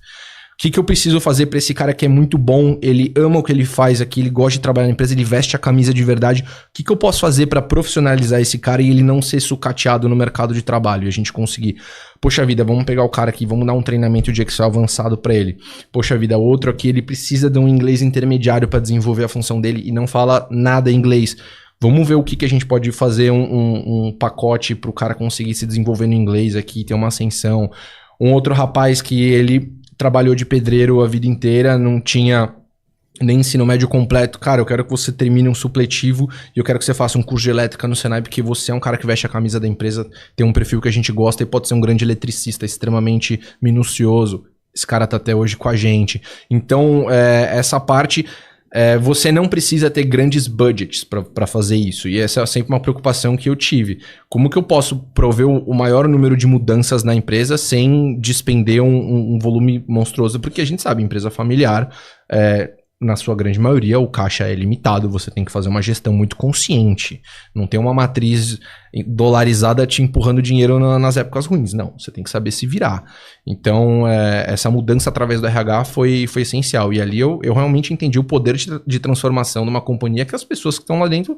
S9: O que eu preciso fazer para esse cara que é muito bom, ele ama o que ele faz aqui, ele gosta de trabalhar na empresa, ele veste a camisa de verdade. O que eu posso fazer para profissionalizar esse cara e ele não ser sucateado no mercado de trabalho? E a gente conseguir, poxa vida, vamos pegar o cara aqui, vamos dar um treinamento de Excel avançado para ele. Poxa vida, outro aqui, ele precisa de um inglês intermediário para desenvolver a função dele e não fala nada em inglês. Vamos ver o que a gente pode fazer, um pacote para o cara conseguir se desenvolver no inglês aqui, ter uma ascensão. Um outro rapaz que ele trabalhou de pedreiro a vida inteira, não tinha nem ensino médio completo. Cara, eu quero que você termine um supletivo e eu quero que você faça um curso de elétrica no Senai, porque você é um cara que veste a camisa da empresa, tem um perfil que a gente gosta e pode ser um grande eletricista, extremamente minucioso. Esse cara tá até hoje com a gente. Então, essa parte... você não precisa ter grandes budgets para fazer isso. E essa é sempre uma preocupação que eu tive. Como que eu posso prover o maior número de mudanças na empresa sem despender um volume monstruoso? Porque a gente sabe, empresa familiar, na sua grande maioria, o caixa é limitado. Você tem que fazer uma gestão muito consciente. Não tem uma matriz dolarizada te empurrando dinheiro nas épocas ruins. Não, você tem que saber se virar. Então, essa mudança através do RH foi essencial. E ali eu realmente entendi o poder de transformação de uma companhia que as pessoas que estão lá dentro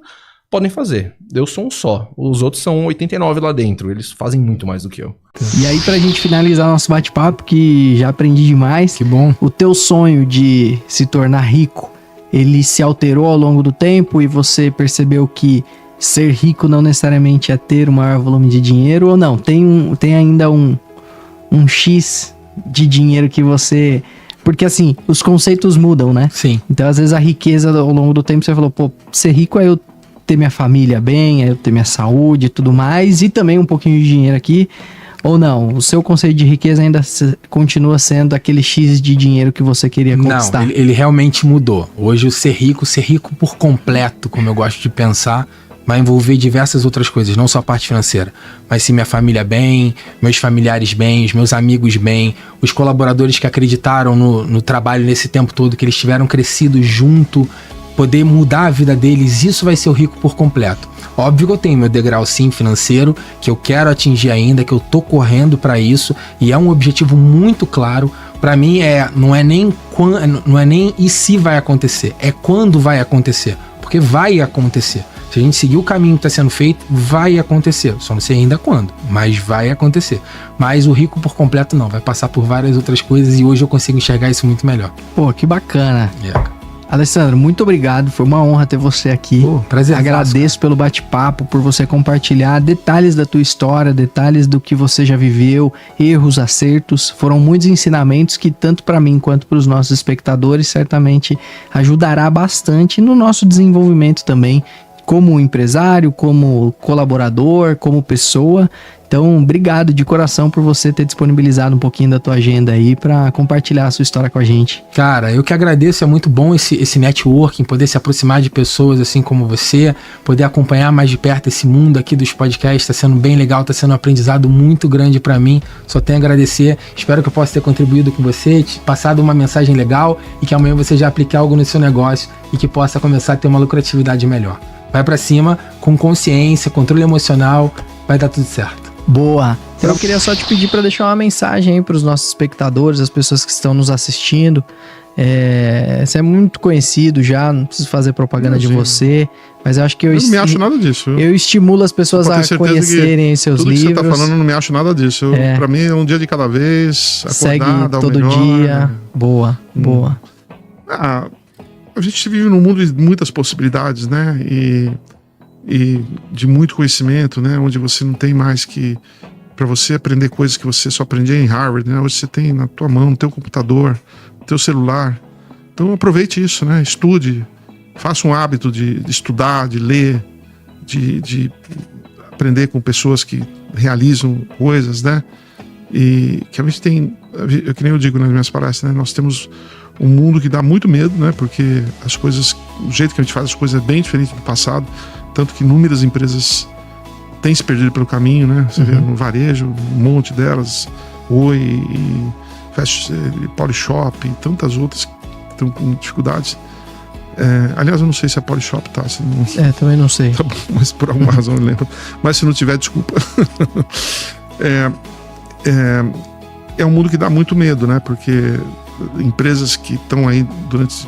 S9: podem fazer. Eu sou um só. Os outros são 89 lá dentro. Eles fazem muito mais do que eu.
S1: E aí, pra gente finalizar nosso bate-papo, que já aprendi demais.
S9: Que bom.
S1: O teu sonho de se tornar rico ele se alterou ao longo do tempo e você percebeu que ser rico não necessariamente é ter um maior volume de dinheiro, ou não? Tem ainda um X de dinheiro que você... Porque assim, os conceitos mudam, né?
S10: Sim.
S1: Então às vezes a riqueza ao longo do tempo você falou, pô, ser rico é eu ter minha família bem, é eu ter minha saúde e tudo mais, e também um pouquinho de dinheiro aqui. Ou não, o seu conceito de riqueza ainda continua sendo aquele X de dinheiro que você queria conquistar?
S10: Não, ele realmente mudou. Hoje o ser rico por completo, como eu gosto de pensar, vai envolver diversas outras coisas, não só a parte financeira, mas sim minha família bem, meus familiares bem, os meus amigos bem, os colaboradores que acreditaram no trabalho nesse tempo todo, que eles tiveram crescido junto, poder mudar a vida deles, isso vai ser o rico por completo. Óbvio que eu tenho meu degrau sim financeiro, que eu quero atingir ainda, que eu tô correndo para isso, e é um objetivo muito claro. Para mim não é nem e se vai acontecer, é quando vai acontecer, porque vai acontecer. Se a gente seguir o caminho que está sendo feito, vai acontecer. Só não sei ainda quando, mas vai acontecer. Mas o rico por completo não, vai passar por várias outras coisas e hoje eu consigo enxergar isso muito melhor.
S1: Pô, que bacana. Alessandro, muito obrigado, foi uma honra ter você aqui.
S10: Prazer.
S1: Agradeço pelo bate-papo, por você compartilhar detalhes da tua história, detalhes do que você já viveu, erros, acertos. Foram muitos ensinamentos que tanto para mim quanto para os nossos espectadores certamente ajudará bastante no nosso desenvolvimento também, como empresário, como colaborador, como pessoa. Então, obrigado de coração por você ter disponibilizado um pouquinho da tua agenda aí para compartilhar a sua história com a gente.
S10: Cara, eu que agradeço, é muito bom esse networking, poder se aproximar de pessoas assim como você, poder acompanhar mais de perto esse mundo aqui dos podcasts, tá sendo bem legal, tá sendo um aprendizado muito grande para mim, só tenho a agradecer, espero que eu possa ter contribuído com você, te passado uma mensagem legal e que amanhã você já aplique algo no seu negócio e que possa começar a ter uma lucratividade melhor. Vai pra cima, com consciência, controle emocional, vai dar tudo certo.
S1: Boa. Então eu queria só te pedir para deixar uma mensagem aí para os nossos espectadores, as pessoas que estão nos assistindo. Você é muito conhecido já, não preciso fazer propaganda de você, mas eu acho que eu
S2: não me acho nada disso.
S1: Eu estimulo as pessoas a conhecerem seus livros.
S2: Tudo que você tá falando, não me acho nada disso. Pra mim é um dia de cada vez, acordar,
S1: segue
S2: dar
S1: todo
S2: melhor,
S1: dia. Né? Boa.
S2: A gente vive num mundo de muitas possibilidades, né? E de muito conhecimento, né? Onde você não tem mais que... Para você aprender coisas que você só aprendia em Harvard, né? Hoje você tem na tua mão, no teu computador, no teu celular. Então aproveite isso, né? Estude, faça um hábito de estudar, de ler, de aprender com pessoas que realizam coisas, né? E que a gente tem, que nem eu digo nas minhas palestras, né? Nós temos um mundo que dá muito medo, né? Porque as coisas, o jeito que a gente faz as coisas é bem diferente do passado. Tanto que inúmeras empresas têm se perdido pelo caminho, né? Você vê no varejo, um monte delas, Oi, e Polishop e tantas outras que estão com dificuldades. Aliás, eu não sei se a Polishop tá. Se não...
S1: também não sei.
S2: Tá bom, mas por alguma razão eu lembro. Mas se não tiver, desculpa. É um mundo que dá muito medo, né? Porque empresas que estão aí durante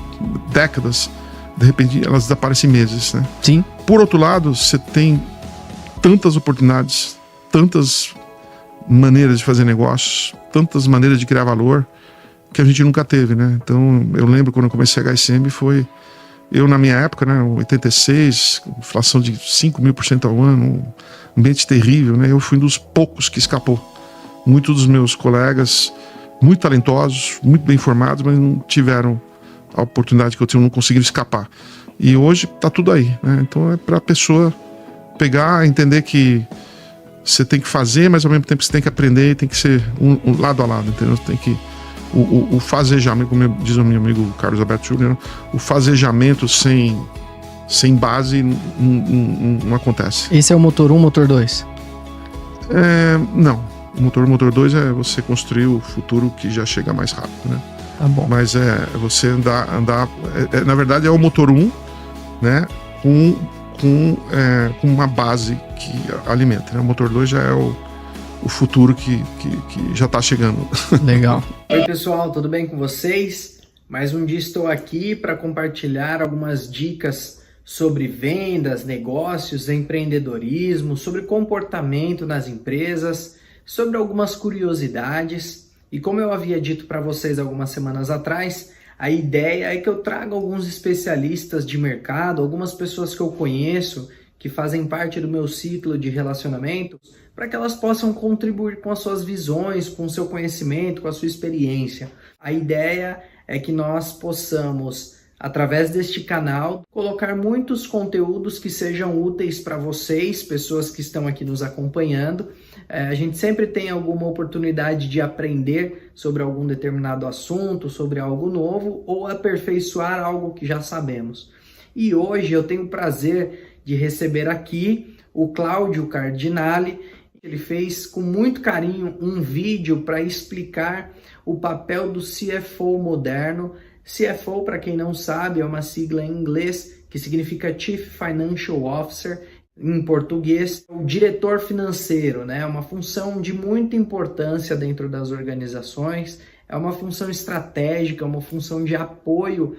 S2: décadas, de repente elas desaparecem em meses, né?
S1: Sim.
S2: Por outro lado, você tem tantas oportunidades, tantas maneiras de fazer negócios, tantas maneiras de criar valor que a gente nunca teve, né? Então, eu lembro quando eu comecei a HSM, eu na minha época, né, 86, inflação de 5.000% ao ano, um ambiente terrível, né? Eu fui um dos poucos que escapou. Muitos dos meus colegas, muito talentosos, muito bem formados, mas não tiveram a oportunidade que eu tinha, não conseguiram escapar. E hoje tá tudo aí, né? Então é para a pessoa pegar, entender que você tem que fazer, mas ao mesmo tempo você tem que aprender e tem que ser um lado a lado, entendeu? Tem que o fazejamento, como diz o meu amigo Carlos Alberto Júnior, o fazejamento sem base não acontece.
S1: Esse é o motor 1, motor 2?
S2: Não. O motor 2 é você construir o futuro que já chega mais rápido, né?
S1: Tá bom.
S2: Mas você andar na verdade é o motor 1, né? Com uma base que alimenta, né? O motor 2 já é o futuro que já está chegando.
S1: Legal.
S7: Oi pessoal, tudo bem com vocês? Mais um dia estou aqui para compartilhar algumas dicas sobre vendas, negócios, empreendedorismo, sobre comportamento nas empresas, sobre algumas curiosidades. E como eu havia dito para vocês algumas semanas atrás, A ideia é que eu traga alguns especialistas de mercado, algumas pessoas que eu conheço, que fazem parte do meu ciclo de relacionamento, para que elas possam contribuir com as suas visões, com o seu conhecimento, com a sua experiência. A ideia é que nós possamos, através deste canal, colocar muitos conteúdos que sejam úteis para vocês, pessoas que estão aqui nos acompanhando. A gente sempre tem alguma oportunidade de aprender sobre algum determinado assunto, sobre algo novo, ou aperfeiçoar algo que já sabemos. E hoje eu tenho o prazer de receber aqui o Cláudio Cardinale. Ele fez com muito carinho um vídeo para explicar o papel do CFO moderno. CFO, para quem não sabe, é uma sigla em inglês que significa Chief Financial Officer. Em português, o diretor financeiro, né? É uma função de muita importância dentro das organizações, é uma função estratégica, uma função de apoio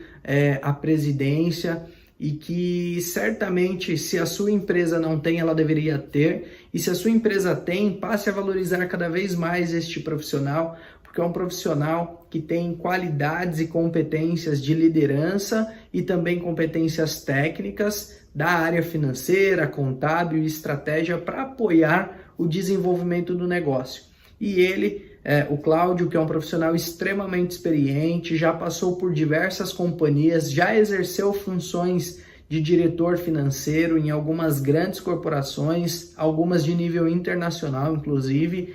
S7: à presidência, e que certamente, se a sua empresa não tem, ela deveria ter, e se a sua empresa tem, passe a valorizar cada vez mais este profissional, porque é um profissional que tem qualidades e competências de liderança e também competências técnicas da área financeira, contábil e estratégia para apoiar o desenvolvimento do negócio. E ele, o Cláudio, que é um profissional extremamente experiente, já passou por diversas companhias, já exerceu funções de diretor financeiro em algumas grandes corporações, algumas de nível internacional, inclusive.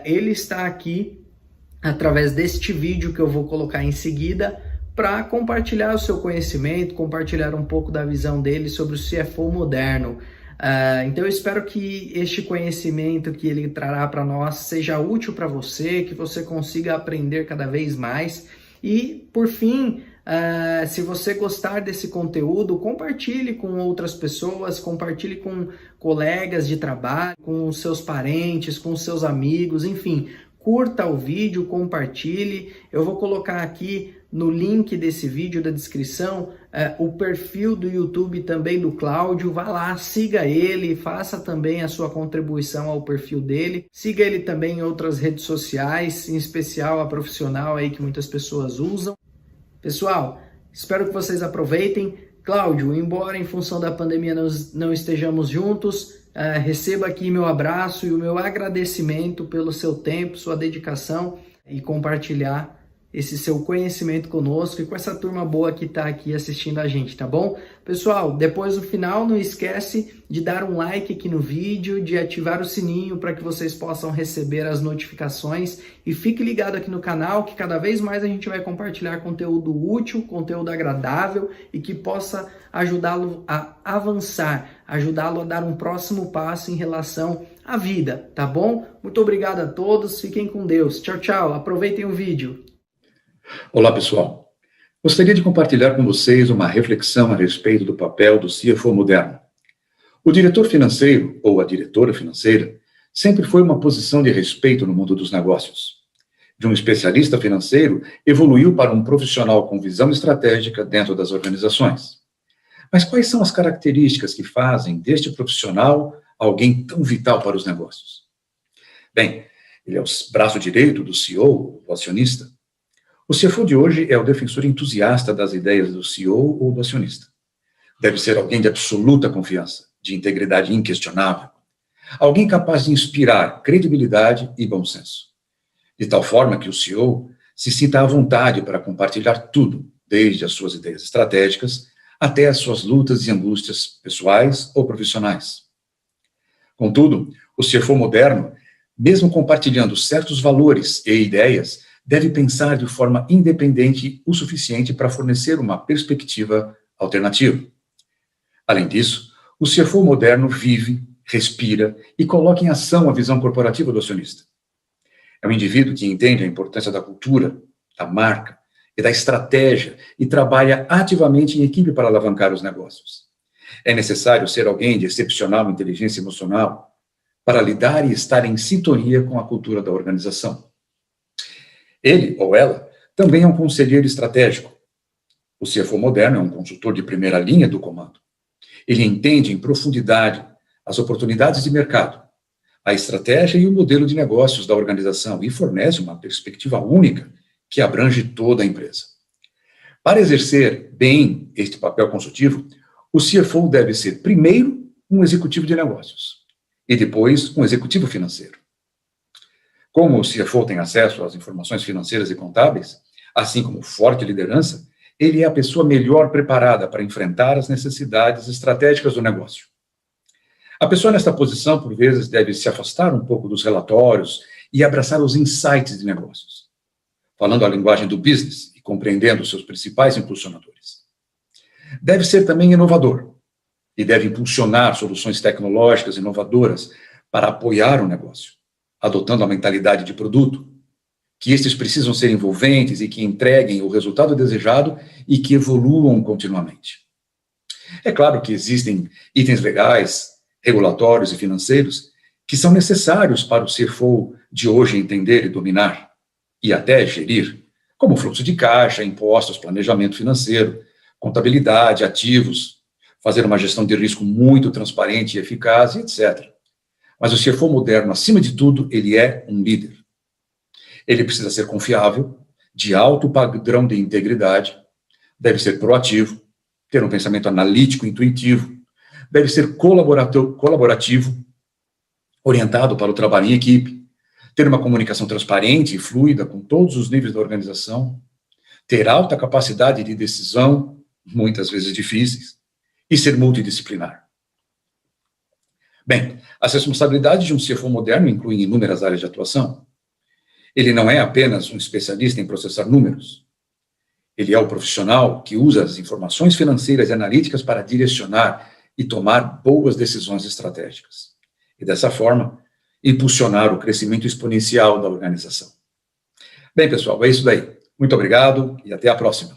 S7: Ele está aqui através deste vídeo que eu vou colocar em seguida, para compartilhar o seu conhecimento, compartilhar um pouco da visão dele sobre o CFO moderno. Então eu espero que este conhecimento que ele trará para nós seja útil para você, que você consiga aprender cada vez mais. E, por fim, se você gostar desse conteúdo, compartilhe com outras pessoas, compartilhe com colegas de trabalho, com seus parentes, com seus amigos, enfim. Curta o vídeo, compartilhe. Eu vou colocar aqui no link desse vídeo da descrição o perfil do YouTube também do Cláudio. Vá lá, siga ele, faça também a sua contribuição ao perfil dele. Siga ele também em outras redes sociais, em especial a profissional aí que muitas pessoas usam. Pessoal, espero que vocês aproveitem. Cláudio, embora em função da pandemia nós não estejamos juntos, receba aqui meu abraço e o meu agradecimento pelo seu tempo, sua dedicação e compartilhar esse seu conhecimento conosco e com essa turma boa que está aqui assistindo a gente, tá bom? Pessoal, depois do final, não esquece de dar um like aqui no vídeo, de ativar o sininho para que vocês possam receber as notificações e fique ligado aqui no canal que cada vez mais a gente vai compartilhar conteúdo útil, conteúdo agradável e que possa ajudá-lo a avançar, ajudá-lo a dar um próximo passo em relação à vida, tá bom? Muito obrigado a todos, fiquem com Deus. Tchau, tchau, aproveitem o vídeo.
S11: Olá, pessoal. Gostaria de compartilhar com vocês uma reflexão a respeito do papel do CFO moderno. O diretor financeiro, ou a diretora financeira, sempre foi uma posição de respeito no mundo dos negócios. De um especialista financeiro, evoluiu para um profissional com visão estratégica dentro das organizações. Mas quais são as características que fazem deste profissional alguém tão vital para os negócios? Bem, ele é o braço direito do CEO, o acionista. O CFO de hoje é o defensor entusiasta das ideias do CEO ou do acionista. Deve ser alguém de absoluta confiança, de integridade inquestionável. Alguém capaz de inspirar credibilidade e bom senso. De tal forma que o CEO se sinta à vontade para compartilhar tudo, desde as suas ideias estratégicas até as suas lutas e angústias pessoais ou profissionais. Contudo, o CFO moderno, mesmo compartilhando certos valores e ideias, deve pensar de forma independente o suficiente para fornecer uma perspectiva alternativa. Além disso, o CFO moderno vive, respira e coloca em ação a visão corporativa do acionista. É um indivíduo que entende a importância da cultura, da marca e da estratégia e trabalha ativamente em equipe para alavancar os negócios. É necessário ser alguém de excepcional inteligência emocional para lidar e estar em sintonia com a cultura da organização. Ele, ou ela, também é um conselheiro estratégico. O CFO moderno é um consultor de primeira linha do comando. Ele entende em profundidade as oportunidades de mercado, a estratégia e o modelo de negócios da organização e fornece uma perspectiva única que abrange toda a empresa. Para exercer bem este papel consultivo, o CFO deve ser, primeiro, um executivo de negócios e depois um executivo financeiro. Como o CFO tem acesso às informações financeiras e contábeis, assim como forte liderança, ele é a pessoa melhor preparada para enfrentar as necessidades estratégicas do negócio. A pessoa nesta posição, por vezes, deve se afastar um pouco dos relatórios e abraçar os insights de negócios, falando a linguagem do business e compreendendo seus principais impulsionadores. Deve ser também inovador e deve impulsionar soluções tecnológicas inovadoras para apoiar o negócio, adotando a mentalidade de produto, que estes precisam ser envolventes e que entreguem o resultado desejado e que evoluam continuamente. É claro que existem itens legais, regulatórios e financeiros que são necessários para o CFO de hoje entender e dominar, e até gerir, como fluxo de caixa, impostos, planejamento financeiro, contabilidade, ativos, fazer uma gestão de risco muito transparente e eficaz, etc. Mas o CFO moderno, acima de tudo, ele é um líder. Ele precisa ser confiável, de alto padrão de integridade, deve ser proativo, ter um pensamento analítico, intuitivo, deve ser colaborativo, orientado para o trabalho em equipe, ter uma comunicação transparente e fluida com todos os níveis da organização, ter alta capacidade de decisão, muitas vezes difíceis, e ser multidisciplinar. Bem, as responsabilidades de um CFO moderno incluem inúmeras áreas de atuação. Ele não é apenas um especialista em processar números. Ele é o profissional que usa as informações financeiras e analíticas para direcionar e tomar boas decisões estratégicas. E, dessa forma, impulsionar o crescimento exponencial da organização. Bem, pessoal, é isso daí. Muito obrigado e até a próxima.